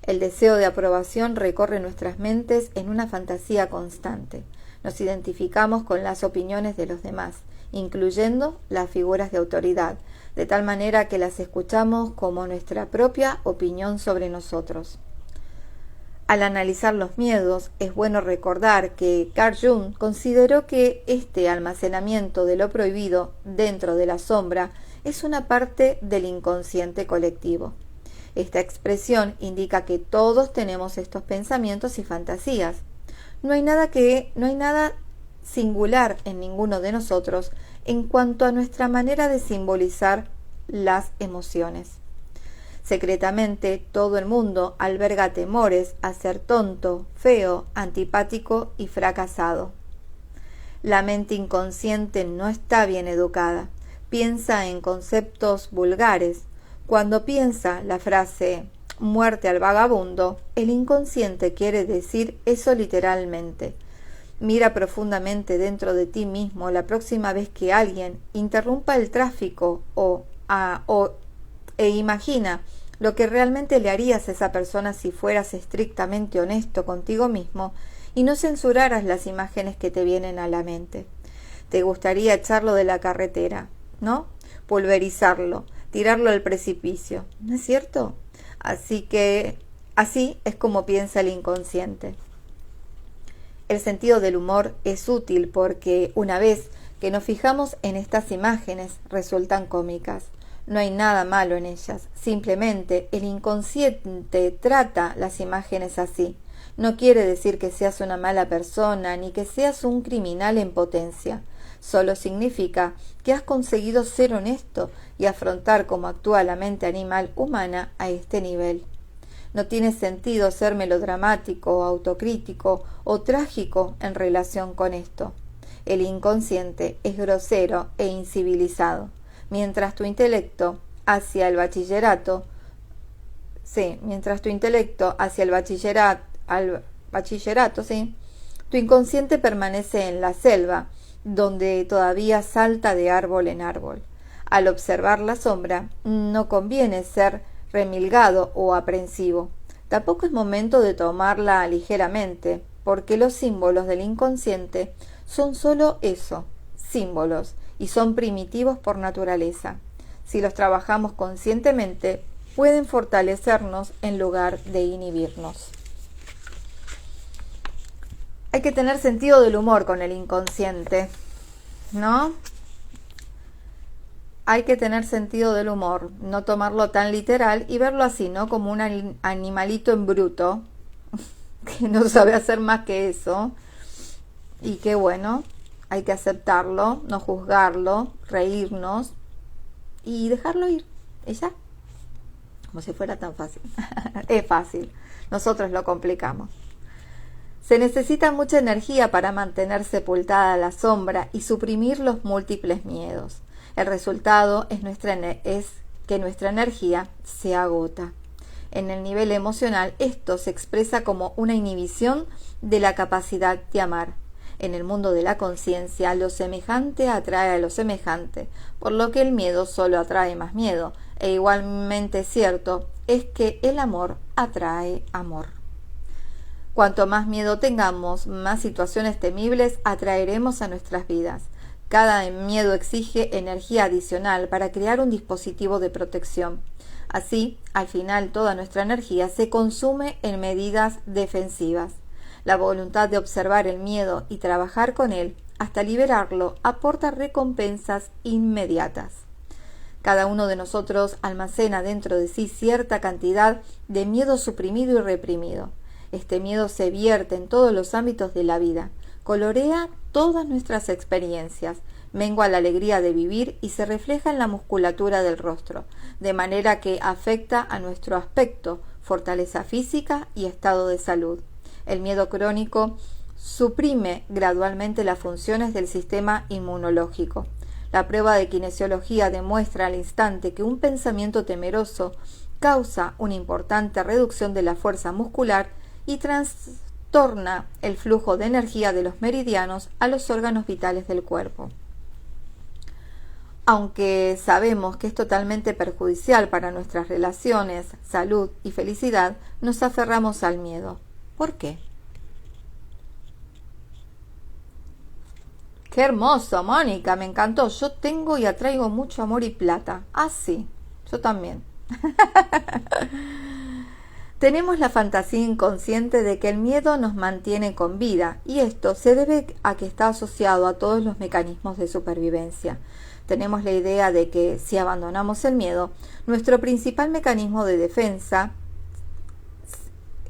El deseo de aprobación recorre nuestras mentes en una fantasía constante. Nos identificamos con las opiniones de los demás incluyendo las figuras de autoridad, de tal manera que las escuchamos como nuestra propia opinión sobre nosotros. Al analizar los miedos, es bueno recordar que Carl Jung consideró que este almacenamiento de lo prohibido dentro de la sombra es una parte del inconsciente colectivo. Esta expresión indica que todos tenemos estos pensamientos y fantasías. No hay nada singular en ninguno de nosotros en cuanto a nuestra manera de simbolizar las emociones. Secretamente, todo el mundo alberga temores a ser tonto, feo, antipático y fracasado. La mente inconsciente no está bien educada. Piensa en conceptos vulgares. Cuando piensa la frase muerte al vagabundo, el inconsciente quiere decir eso literalmente. Mira profundamente dentro de ti mismo la próxima vez que alguien interrumpa el tráfico e imagina lo que realmente le harías a esa persona si fueras estrictamente honesto contigo mismo y no censuraras las imágenes que te vienen a la mente. Te gustaría echarlo de la carretera, ¿no? Pulverizarlo, tirarlo al precipicio, ¿no es cierto? Así es como piensa el inconsciente. El sentido del humor es útil porque una vez que nos fijamos en estas imágenes resultan cómicas. No hay nada malo en ellas, simplemente el inconsciente trata las imágenes así. No quiere decir que seas una mala persona ni que seas un criminal en potencia. Solo significa que has conseguido ser honesto y afrontar cómo actúa la mente animal humana a este nivel. No tiene sentido ser melodramático, autocrítico o trágico en relación con esto. El inconsciente es grosero e incivilizado. Mientras tu intelecto hacia el bachillerato, tu inconsciente permanece en la selva, donde todavía salta de árbol en árbol. Al observar la sombra, no conviene ser remilgado o aprensivo. Tampoco es momento de tomarla ligeramente, porque los símbolos del inconsciente son solo eso, símbolos, y son primitivos por naturaleza. Si los trabajamos conscientemente, pueden fortalecernos en lugar de inhibirnos. Hay que tener sentido del humor con el inconsciente, ¿no? Hay que tener sentido del humor, no tomarlo tan literal y verlo así, ¿no? Como un animalito en bruto, que no sabe hacer más que eso, y que bueno, hay que aceptarlo, no juzgarlo, reírnos y dejarlo ir. ¿Y ya? Como si fuera tan fácil. Es fácil. Nosotros lo complicamos. Se necesita mucha energía para mantener sepultada la sombra y suprimir los múltiples miedos. El resultado es que nuestra energía se agota. En el nivel emocional, esto se expresa como una inhibición de la capacidad de amar. En el mundo de la conciencia, lo semejante atrae a lo semejante, por lo que el miedo solo atrae más miedo, e igualmente cierto es que el amor atrae amor. Cuanto más miedo tengamos, más situaciones temibles atraeremos a nuestras vidas. Cada miedo exige energía adicional para crear un dispositivo de protección. Así, al final, toda nuestra energía se consume en medidas defensivas. La voluntad de observar el miedo y trabajar con él hasta liberarlo aporta recompensas inmediatas. Cada uno de nosotros almacena dentro de sí cierta cantidad de miedo suprimido y reprimido. Este miedo se vierte en todos los ámbitos de la vida, colorea todas nuestras experiencias, mengua la alegría de vivir y se refleja en la musculatura del rostro, de manera que afecta a nuestro aspecto, fortaleza física y estado de salud. El miedo crónico suprime gradualmente las funciones del sistema inmunológico. La prueba de kinesiología demuestra al instante que un pensamiento temeroso causa una importante reducción de la fuerza muscular y trastorna el flujo de energía de los meridianos a los órganos vitales del cuerpo. Aunque sabemos que es totalmente perjudicial para nuestras relaciones, salud y felicidad, nos aferramos al miedo. ¿Por qué? Qué hermoso, Mónica, me encantó. Yo tengo y atraigo mucho amor y plata. Ah, sí, yo también. Tenemos la fantasía inconsciente de que el miedo nos mantiene con vida, y esto se debe a que está asociado a todos los mecanismos de supervivencia. Tenemos la idea de que si abandonamos el miedo, nuestro principal mecanismo de defensa,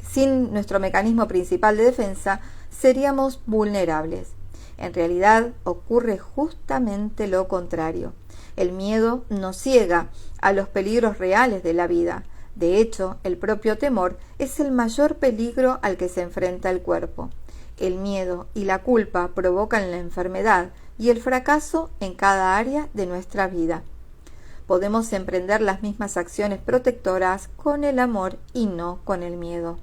sin nuestro mecanismo principal de defensa, seríamos vulnerables. En realidad ocurre justamente lo contrario. El miedo nos ciega a los peligros reales de la vida. De hecho, el propio temor es el mayor peligro al que se enfrenta el cuerpo. El miedo y la culpa provocan la enfermedad y el fracaso en cada área de nuestra vida. Podemos emprender las mismas acciones protectoras con el amor y no con el miedo.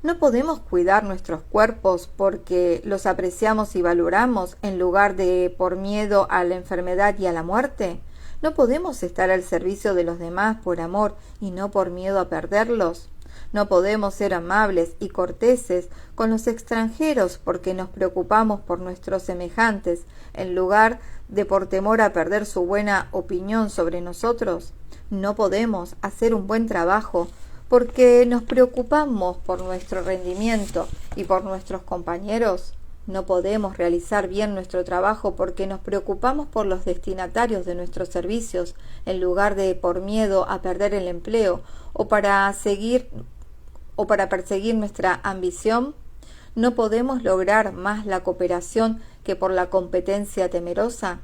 ¿No podemos cuidar nuestros cuerpos porque los apreciamos y valoramos en lugar de por miedo a la enfermedad y a la muerte? ¿No podemos estar al servicio de los demás por amor y no por miedo a perderlos? ¿No podemos ser amables y corteses con los extranjeros porque nos preocupamos por nuestros semejantes en lugar de por temor a perder su buena opinión sobre nosotros? ¿No podemos hacer un buen trabajo porque nos preocupamos por nuestro rendimiento y por nuestros compañeros? No podemos realizar bien nuestro trabajo porque nos preocupamos por los destinatarios de nuestros servicios en lugar de por miedo a perder el empleo o para perseguir nuestra ambición. No podemos lograr más la cooperación que por la competencia temerosa.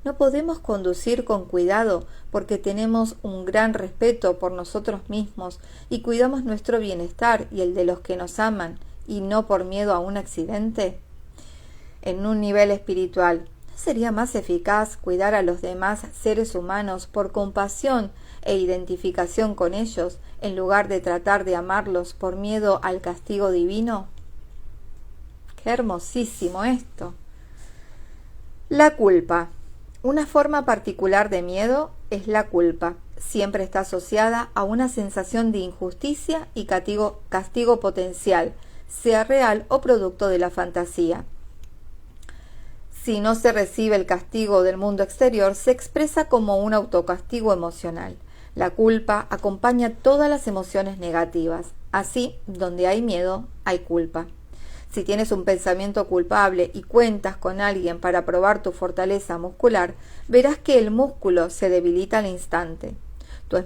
No podemos conducir con cuidado porque tenemos un gran respeto por nosotros mismos y cuidamos nuestro bienestar y el de los que nos aman, y no por miedo a un accidente. En un nivel espiritual, ¿no sería más eficaz cuidar a los demás seres humanos por compasión e identificación con ellos en lugar de tratar de amarlos por miedo al castigo divino? ¡Qué hermosísimo esto! La culpa. Una forma particular de miedo es la culpa. Siempre está asociada a una sensación de injusticia y castigo potencial, sea real o producto de la fantasía. Si no se recibe el castigo del mundo exterior, se expresa como un autocastigo emocional. La culpa acompaña todas las emociones negativas. Así, donde hay miedo, hay culpa. Si tienes un pensamiento culpable y cuentas con alguien para probar tu fortaleza muscular, verás que el músculo se debilita al instante. Tu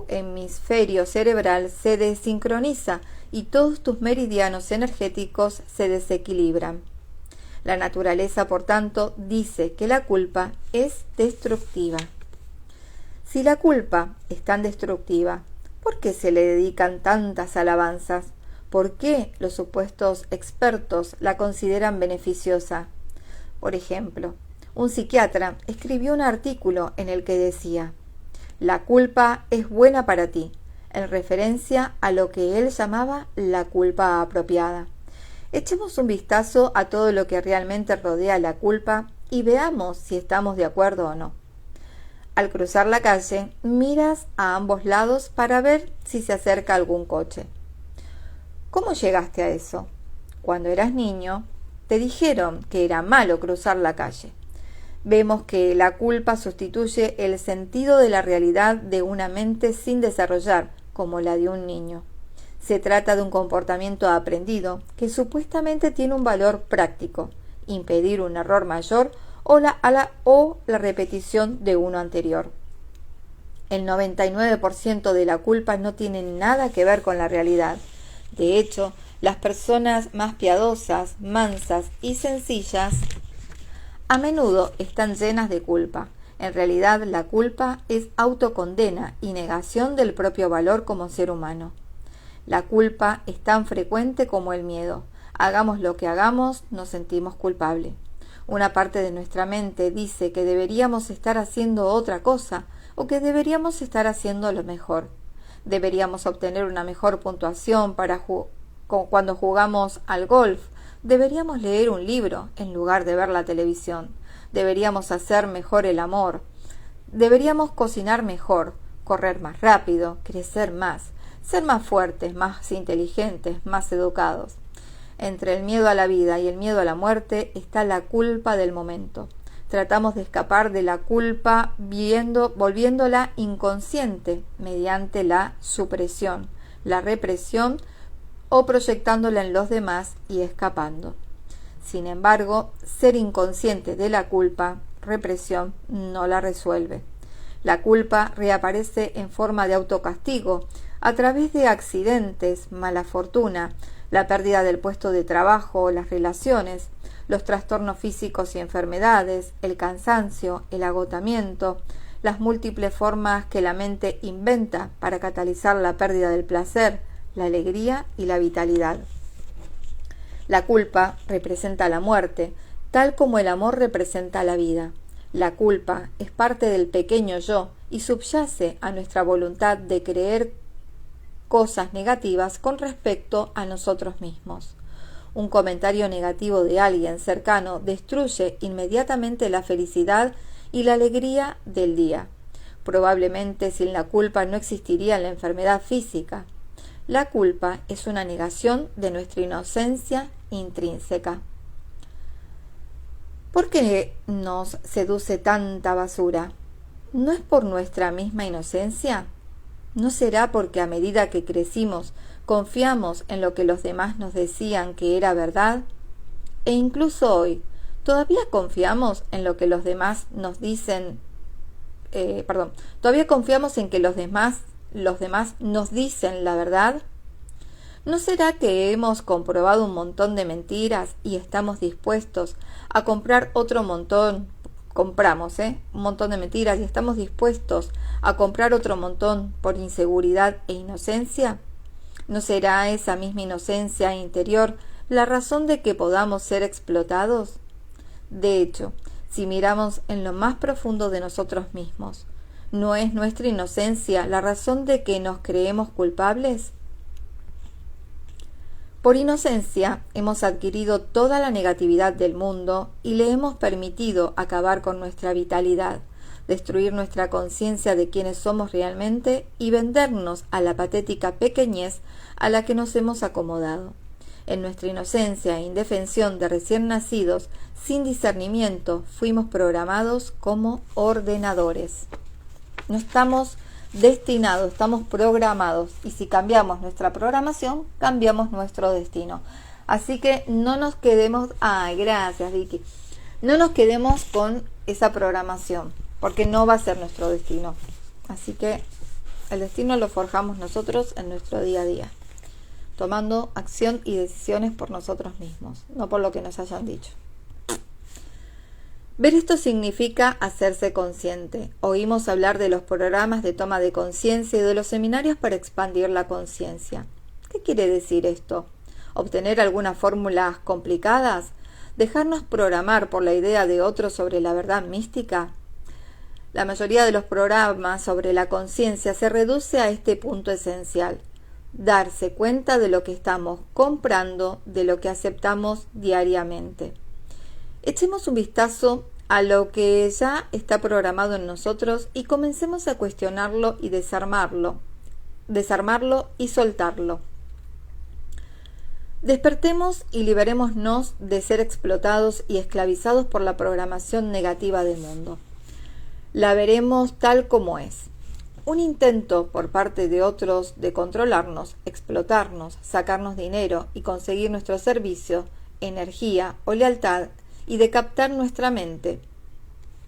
hemisferio cerebral se desincroniza y todos tus meridianos energéticos se desequilibran. La naturaleza, por tanto, dice que la culpa es destructiva. Si la culpa es tan destructiva, ¿por qué se le dedican tantas alabanzas? ¿Por qué los supuestos expertos la consideran beneficiosa? Por ejemplo, un psiquiatra escribió un artículo en el que decía: «La culpa es buena para ti», en referencia a lo que él llamaba la culpa apropiada. Echemos un vistazo a todo lo que realmente rodea la culpa y veamos si estamos de acuerdo o no. Al cruzar la calle, miras a ambos lados para ver si se acerca algún coche. ¿Cómo llegaste a eso? Cuando eras niño, te dijeron que era malo cruzar la calle. Vemos que la culpa sustituye el sentido de la realidad de una mente sin desarrollar, como la de un niño. Se trata de un comportamiento aprendido que supuestamente tiene un valor práctico, impedir un error mayor o la repetición de uno anterior. El 99% de la culpa no tiene nada que ver con la realidad. De hecho, las personas más piadosas, mansas y sencillas a menudo están llenas de culpa. En realidad, la culpa es autocondena y negación del propio valor como ser humano. La culpa es tan frecuente como el miedo. Hagamos lo que hagamos, nos sentimos culpables. Una parte de nuestra mente dice que deberíamos estar haciendo otra cosa o que deberíamos estar haciendo lo mejor. Deberíamos obtener una mejor puntuación cuando jugamos al golf. Deberíamos leer un libro en lugar de ver la televisión. Deberíamos hacer mejor el amor. Deberíamos cocinar mejor, correr más rápido, crecer más, ser más fuertes, más inteligentes, más educados. Entre el miedo a la vida y el miedo a la muerte está la culpa del momento. Tratamos de escapar de la culpa volviéndola inconsciente mediante la supresión, la represión o proyectándola en los demás y escapando. Sin embargo, ser inconsciente de la culpa, represión, no la resuelve. La culpa reaparece en forma de autocastigo, a través de accidentes, mala fortuna, la pérdida del puesto de trabajo, las relaciones, los trastornos físicos y enfermedades, el cansancio, el agotamiento, las múltiples formas que la mente inventa para catalizar la pérdida del placer, la alegría y la vitalidad. La culpa representa la muerte, tal como el amor representa la vida. La culpa es parte del pequeño yo y subyace a nuestra voluntad de creer cosas negativas con respecto a nosotros mismos. Un comentario negativo de alguien cercano destruye inmediatamente la felicidad y la alegría del día. Probablemente sin la culpa no existiría la enfermedad física. La culpa es una negación de nuestra inocencia intrínseca. ¿Por qué nos seduce tanta basura? ¿No es por nuestra misma inocencia? ¿No será porque a medida que crecimos confiamos en lo que los demás nos decían que era verdad? E incluso hoy, ¿todavía confiamos en lo que los demás nos dicen? ¿Todavía confiamos en que los demás nos dicen la verdad? ¿No será que hemos comprobado un montón de mentiras y estamos dispuestos a comprar otro montón? Compramos, un montón de mentiras y estamos dispuestos a comprar otro montón por inseguridad e inocencia. ¿No será esa misma inocencia interior la razón de que podamos ser explotados? De hecho, si miramos en lo más profundo de nosotros mismos, ¿no es nuestra inocencia la razón de que nos creemos culpables? Por inocencia hemos adquirido toda la negatividad del mundo y le hemos permitido acabar con nuestra vitalidad, destruir nuestra conciencia de quiénes somos realmente y vendernos a la patética pequeñez a la que nos hemos acomodado. En nuestra inocencia e indefensión de recién nacidos, sin discernimiento, fuimos programados como ordenadores. No estamos destinados, estamos programados, y si cambiamos nuestra programación, cambiamos nuestro destino. Así que no nos quedemos, gracias Vicky, no nos quedemos con esa programación, porque no va a ser nuestro destino. Así que el destino lo forjamos nosotros en nuestro día a día, tomando acción y decisiones por nosotros mismos, no por lo que nos hayan dicho. Ver esto significa hacerse consciente. Oímos hablar de los programas de toma de conciencia y de los seminarios para expandir la conciencia. ¿Qué quiere decir esto? ¿Obtener algunas fórmulas complicadas? ¿Dejarnos programar por la idea de otros sobre la verdad mística? La mayoría de los programas sobre la conciencia se reduce a este punto esencial: darse cuenta de lo que estamos comprando, de lo que aceptamos diariamente. Echemos un vistazo a lo que ya está programado en nosotros y comencemos a cuestionarlo y desarmarlo y soltarlo. Despertemos y liberémonos de ser explotados y esclavizados por la programación negativa del mundo. La veremos tal como es: un intento por parte de otros de controlarnos, explotarnos, sacarnos dinero y conseguir nuestro servicio, energía o lealtad, y de captar nuestra mente.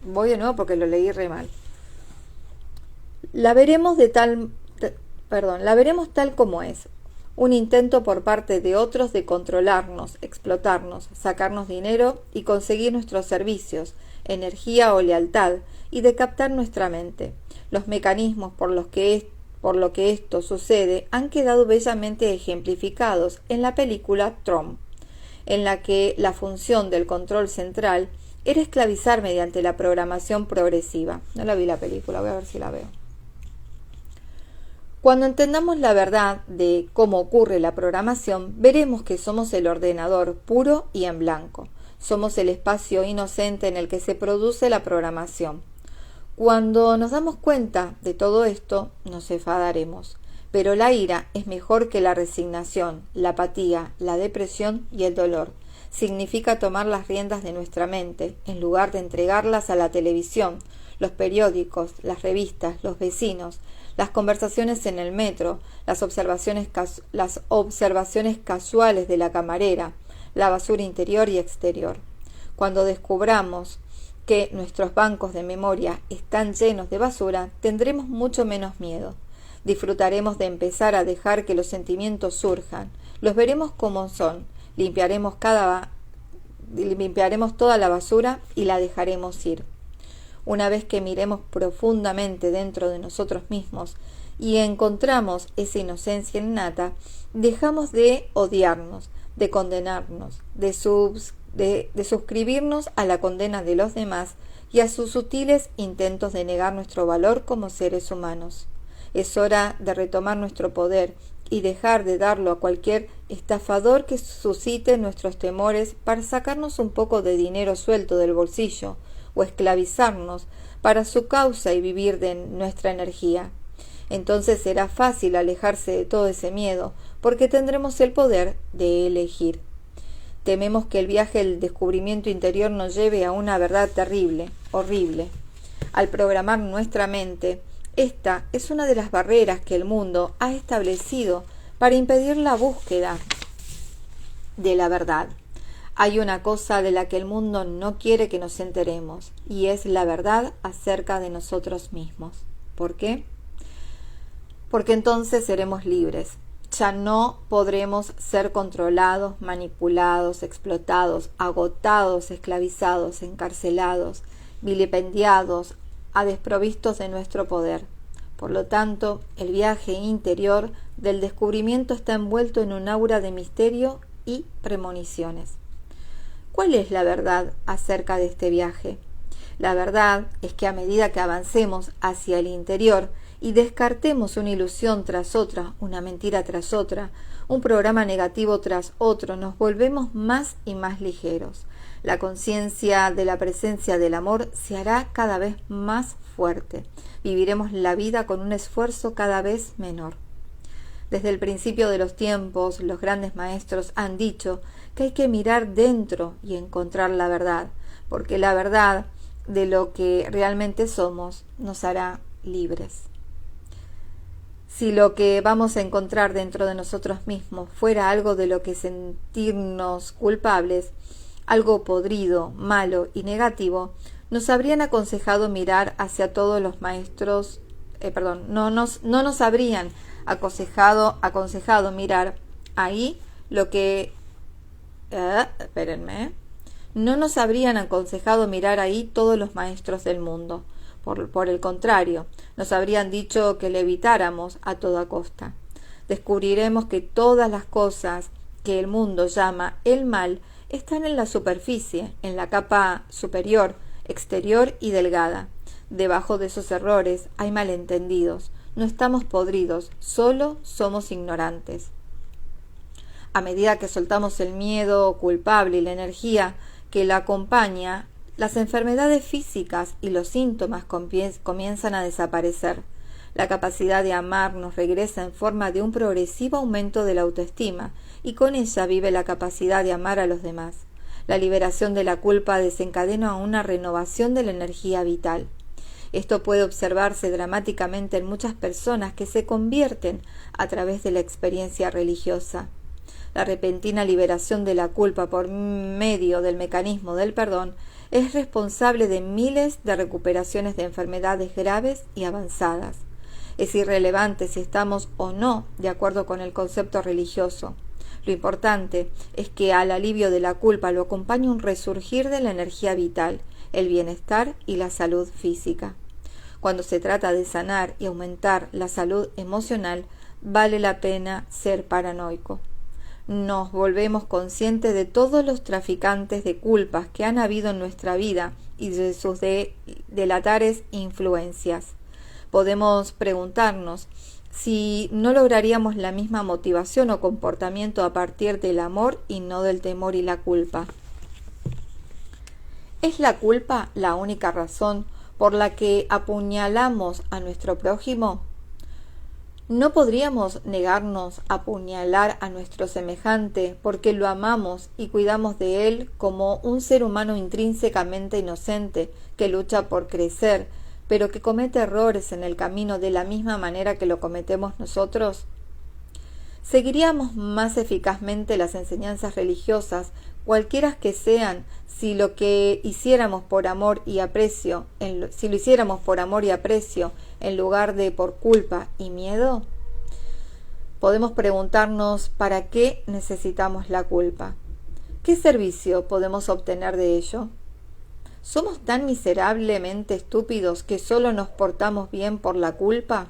Voy de nuevo porque lo leí re mal. La veremos tal como es: un intento por parte de otros de controlarnos, explotarnos, sacarnos dinero y conseguir nuestros servicios, energía o lealtad, y de captar nuestra mente. Los mecanismos por lo que esto sucede han quedado bellamente ejemplificados en la película Tron, en la que la función del control central era esclavizar mediante la programación progresiva. No la vi la película, voy a ver si la veo. Cuando entendamos la verdad de cómo ocurre la programación, veremos que somos el ordenador puro y en blanco. Somos el espacio inocente en el que se produce la programación. Cuando nos damos cuenta de todo esto, nos enfadaremos. Pero la ira es mejor que la resignación, la apatía, la depresión y el dolor. Significa tomar las riendas de nuestra mente, en lugar de entregarlas a la televisión, los periódicos, las revistas, los vecinos, las conversaciones en el metro, las observaciones casuales de la camarera, la basura interior y exterior. Cuando descubramos que nuestros bancos de memoria están llenos de basura, tendremos mucho menos miedo. Disfrutaremos de empezar a dejar que los sentimientos surjan. Los veremos como son. Limpiaremos toda la basura y la dejaremos ir. Una vez que miremos profundamente dentro de nosotros mismos y encontramos esa inocencia innata, dejamos de odiarnos, de condenarnos, de suscribirnos a la condena de los demás y a sus sutiles intentos de negar nuestro valor como seres humanos. Es hora de retomar nuestro poder y dejar de darlo a cualquier estafador que suscite nuestros temores para sacarnos un poco de dinero suelto del bolsillo o esclavizarnos para su causa y vivir de nuestra energía. Entonces será fácil alejarse de todo ese miedo, porque tendremos el poder de elegir. Tememos que el viaje del descubrimiento interior nos lleve a una verdad terrible, horrible. Al programar nuestra mente, esta es una de las barreras que el mundo ha establecido para impedir la búsqueda de la verdad. Hay una cosa de la que el mundo no quiere que nos enteremos, y es la verdad acerca de nosotros mismos. ¿Por qué? Porque entonces seremos libres. Ya no podremos ser controlados, manipulados, explotados, agotados, esclavizados, encarcelados, vilipendiados, a desprovistos de nuestro poder. Por lo tanto, el viaje interior del descubrimiento está envuelto en un aura de misterio y premoniciones. ¿Cuál es la verdad acerca de este viaje? La verdad es que a medida que avancemos hacia el interior y descartemos una ilusión tras otra, una mentira tras otra, un programa negativo tras otro, nos volvemos más y más ligeros. La conciencia de la presencia del amor se hará cada vez más fuerte. Viviremos la vida con un esfuerzo cada vez menor. Desde el principio de los tiempos, los grandes maestros han dicho que hay que mirar dentro y encontrar la verdad, porque la verdad de lo que realmente somos nos hará libres. Si lo que vamos a encontrar dentro de nosotros mismos fuera algo de lo que sentirnos culpables, algo podrido, malo y negativo, nos habrían aconsejado mirar hacia todos los maestros, no nos habrían aconsejado mirar ahí lo que, no nos habrían aconsejado mirar ahí todos los maestros del mundo. Por el contrario, nos habrían dicho que le evitáramos a toda costa. Descubriremos que todas las cosas que el mundo llama el mal están en la superficie, en la capa superior, exterior y delgada. Debajo de esos errores hay malentendidos. No estamos podridos, solo somos ignorantes. A medida que soltamos el miedo culpable y la energía que la acompaña, las enfermedades físicas y los síntomas comienzan a desaparecer. La capacidad de amar nos regresa en forma de un progresivo aumento de la autoestima, y con ella vive la capacidad de amar a los demás. La liberación de la culpa desencadena una renovación de la energía vital. Esto puede observarse dramáticamente en muchas personas que se convierten a través de la experiencia religiosa. La repentina liberación de la culpa por medio del mecanismo del perdón es responsable de miles de recuperaciones de enfermedades graves y avanzadas. Es irrelevante si estamos o no de acuerdo con el concepto religioso. Lo importante es que al alivio de la culpa lo acompañe un resurgir de la energía vital, el bienestar y la salud física. Cuando se trata de sanar y aumentar la salud emocional, vale la pena ser paranoico. Nos volvemos conscientes de todos los traficantes de culpas que han habido en nuestra vida y de sus delatares influencias. Podemos preguntarnos si no lograríamos la misma motivación o comportamiento a partir del amor y no del temor y la culpa. ¿Es la culpa la única razón por la que apuñalamos a nuestro prójimo? ¿No podríamos negarnos a apuñalar a nuestro semejante porque lo amamos y cuidamos de él como un ser humano intrínsecamente inocente que lucha por crecer, pero que comete errores en el camino de la misma manera que lo cometemos nosotros? ¿Seguiríamos más eficazmente las enseñanzas religiosas, cualquiera que sean, si lo hiciéramos por amor y aprecio, en lugar de por culpa y miedo? Podemos preguntarnos ¿para qué necesitamos la culpa? ¿Qué servicio podemos obtener de ello? ¿Somos tan miserablemente estúpidos que solo nos portamos bien por la culpa?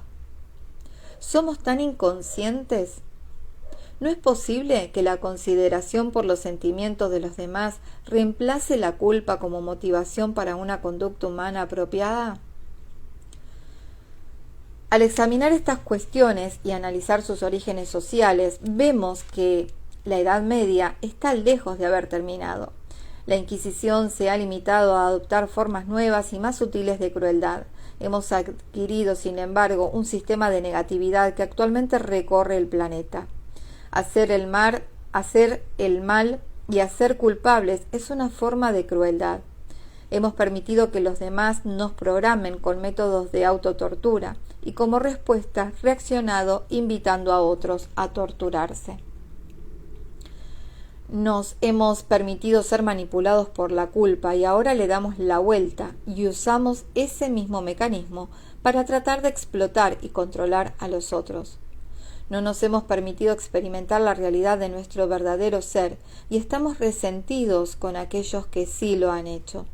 ¿Somos tan inconscientes? ¿No es posible que la consideración por los sentimientos de los demás reemplace la culpa como motivación para una conducta humana apropiada? Al examinar estas cuestiones y analizar sus orígenes sociales, vemos que la Edad Media está lejos de haber terminado. La Inquisición se ha limitado a adoptar formas nuevas y más sutiles de crueldad. Hemos adquirido, sin embargo, un sistema de negatividad que actualmente recorre el planeta. Hacer el mal y hacer culpables es una forma de crueldad. Hemos permitido que los demás nos programen con métodos de autotortura y como respuesta reaccionado invitando a otros a torturarse. Nos hemos permitido ser manipulados por la culpa y ahora le damos la vuelta y usamos ese mismo mecanismo para tratar de explotar y controlar a los otros. No nos hemos permitido experimentar la realidad de nuestro verdadero ser y estamos resentidos con aquellos que sí lo han hecho.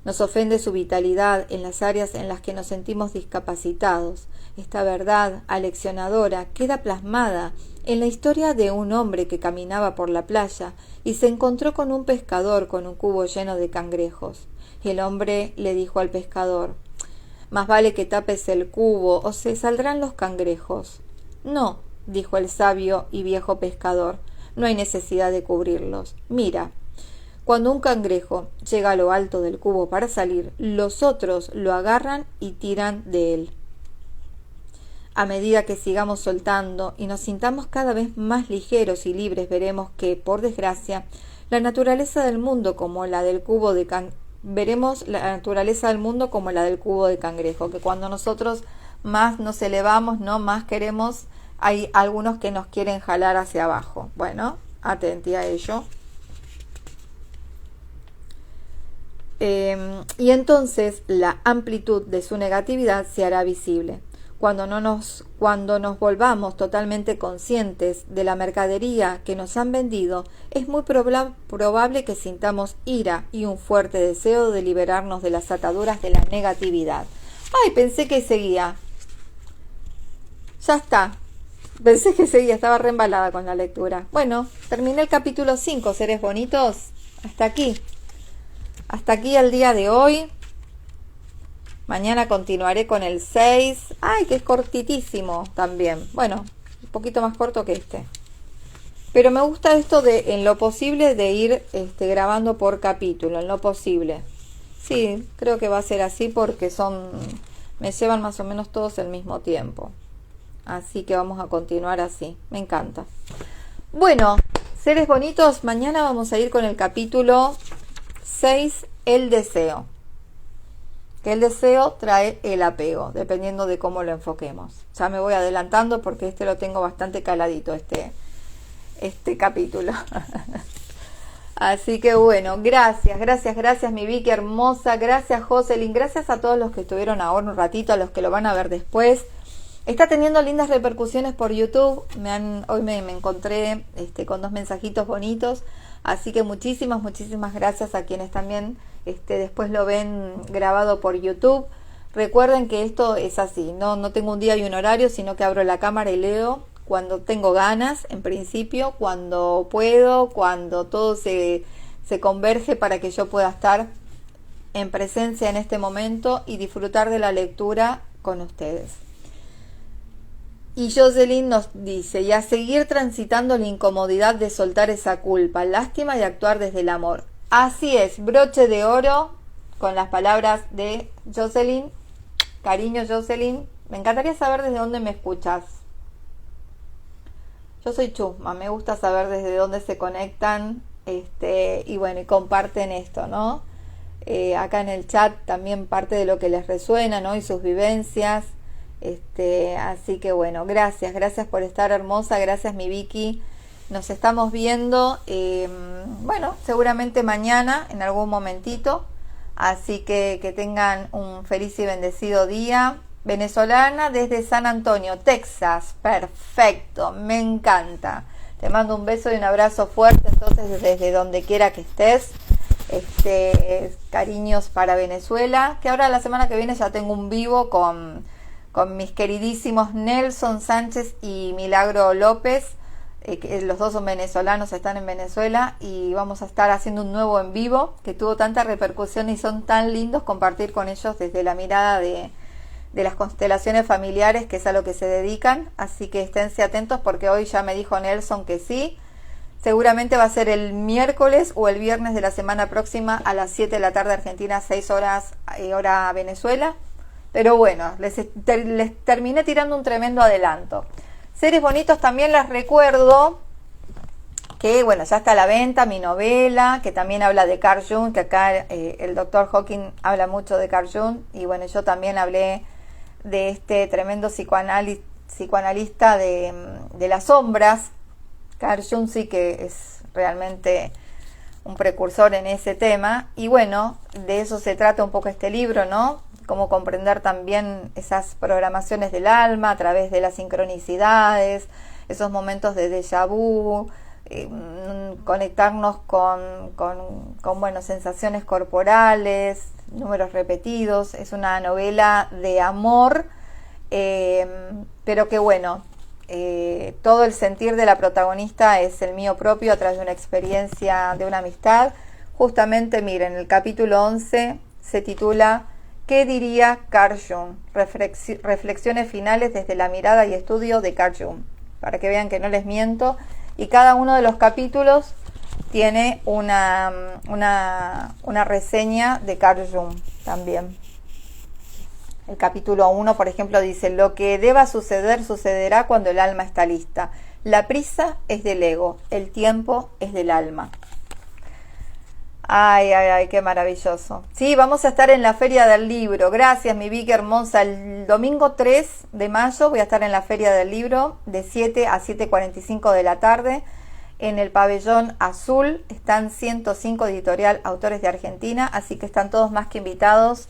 Nos ofende su vitalidad en las áreas en las que nos sentimos discapacitados. Esta verdad aleccionadora queda plasmada en la historia de un hombre que caminaba por la playa y se encontró con un pescador con un cubo lleno de cangrejos. El hombre le dijo al pescador: «Más vale que tapes el cubo o se saldrán los cangrejos». «No», dijo el sabio y viejo pescador, «no hay necesidad de cubrirlos. Mira, cuando un cangrejo llega a lo alto del cubo para salir, los otros lo agarran y tiran de él. A medida que sigamos soltando y nos sintamos cada vez más ligeros y libres, veremos que, por desgracia, la naturaleza del mundo como la del cubo de cangrejo, que cuando nosotros más nos elevamos, no más queremos, hay algunos que nos quieren jalar hacia abajo. Bueno, atenti a ello. Y entonces la amplitud de su negatividad se hará visible. Cuando nos volvamos totalmente conscientes de la mercadería que nos han vendido, es muy probable que sintamos ira y un fuerte deseo de liberarnos de las ataduras de la negatividad. ¡Ay! Pensé que seguía. Ya está. Pensé que seguía, estaba re embalada con la lectura. Bueno, terminé el capítulo 5, seres bonitos. Hasta aquí. Hasta aquí el día de hoy. Mañana continuaré con el 6. ¡Ay, que es cortitísimo también! Bueno, un poquito más corto que este. Pero me gusta esto de, en lo posible, de ir grabando por capítulo, en lo posible. Sí, creo que va a ser así porque me llevan más o menos todos el mismo tiempo. Así que vamos a continuar así. Me encanta. Bueno, seres bonitos, mañana vamos a ir con el capítulo 6, el deseo. Que el deseo trae el apego, dependiendo de cómo lo enfoquemos. Ya me voy adelantando porque lo tengo bastante caladito, este capítulo. Así que bueno, gracias mi Vicky hermosa, gracias Jocelyn, gracias a todos los que estuvieron ahora un ratito, a los que lo van a ver después. Está teniendo lindas repercusiones por YouTube. Hoy me encontré con 2 mensajitos bonitos. Así que muchísimas gracias a quienes también después lo ven grabado por YouTube. Recuerden que esto es así, no tengo un día y un horario, sino que abro la cámara y leo cuando tengo ganas, en principio, cuando puedo, cuando todo se converge para que yo pueda estar en presencia en este momento y disfrutar de la lectura con ustedes. Y Jocelyn nos dice, y a seguir transitando la incomodidad de soltar esa culpa, lástima y actuar desde el amor. Así es, broche de oro con las palabras de Jocelyn. Cariño Jocelyn, Me encantaría saber desde dónde me escuchas. Yo soy Chusma, me gusta saber desde dónde se conectan, y bueno, y comparten esto, ¿no? Acá en el chat también parte de lo que les resuena, ¿no? Y sus vivencias. Así que bueno, gracias por estar, hermosa, gracias mi Vicky. Nos estamos viendo, bueno, seguramente mañana en algún momentito. Así que tengan un feliz y bendecido día. Venezolana desde San Antonio, Texas. Perfecto, me encanta. Te mando un beso y un abrazo fuerte, entonces, desde donde quiera que estés. Cariños para Venezuela, que ahora la semana que viene ya tengo un vivo con mis queridísimos Nelson Sánchez y Milagro López, que los dos son venezolanos, están en Venezuela, y vamos a estar haciendo un nuevo en vivo que tuvo tanta repercusión y son tan lindos compartir con ellos desde la mirada de las constelaciones familiares, que es a lo que se dedican. Así que esténse atentos, porque hoy ya me dijo Nelson que sí. Seguramente va a ser el miércoles o el viernes de la semana próxima a las 7 de la tarde Argentina, 6 horas hora Venezuela. Pero bueno, les terminé tirando un tremendo adelanto. Seres bonitos, también les recuerdo que bueno, ya está a la venta mi novela, que también habla de Carl Jung, que acá el doctor Hawking habla mucho de Carl Jung, y bueno, yo también hablé de este tremendo psicoanalista de las sombras. Carl Jung sí que es realmente un precursor en ese tema, y bueno, de eso se trata un poco este libro, ¿no? Cómo comprender también esas programaciones del alma a través de las sincronicidades, esos momentos de déjà vu, conectarnos con bueno, sensaciones corporales, números repetidos. Es una novela de amor, pero que bueno, todo el sentir de la protagonista es el mío propio a través de una experiencia, de una amistad. Justamente, miren, el capítulo 11 se titula ¿Qué diría Carl Jung? Reflexiones finales desde la mirada y estudio de Carl Jung, para que vean que no les miento. Y cada uno de los capítulos tiene una reseña de Carl Jung también. El capítulo 1, por ejemplo, dice: lo que deba suceder, sucederá cuando el alma está lista. La prisa es del ego, el tiempo es del alma. Ay, qué maravilloso. Sí, vamos a estar en la Feria del Libro. Gracias, mi Vicky hermosa. El domingo 3 de mayo voy a estar en la Feria del Libro de 7 a 7:45 de la tarde en el Pabellón Azul. Están 105 editorial autores de Argentina, así que están todos más que invitados.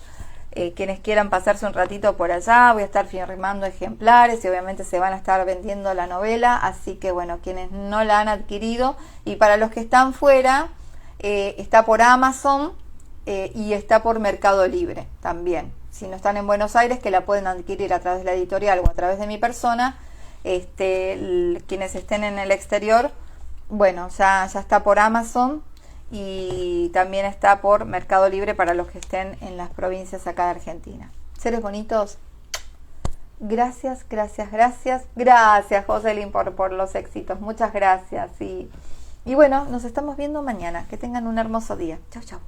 Quienes quieran pasarse un ratito por allá, voy a estar firmando ejemplares y obviamente se van a estar vendiendo la novela. Así que bueno, quienes no la han adquirido, y para los que están fuera, está por Amazon y está por Mercado Libre también. Si no están en Buenos Aires, que la pueden adquirir a través de la editorial o a través de mi persona. Quienes estén en el exterior, bueno, ya está por Amazon, y también está por Mercado Libre para los que estén en las provincias acá de Argentina. Seres bonitos, gracias, Joselín, por los éxitos, muchas gracias. Y bueno, nos estamos viendo mañana. Que tengan un hermoso día. Chau.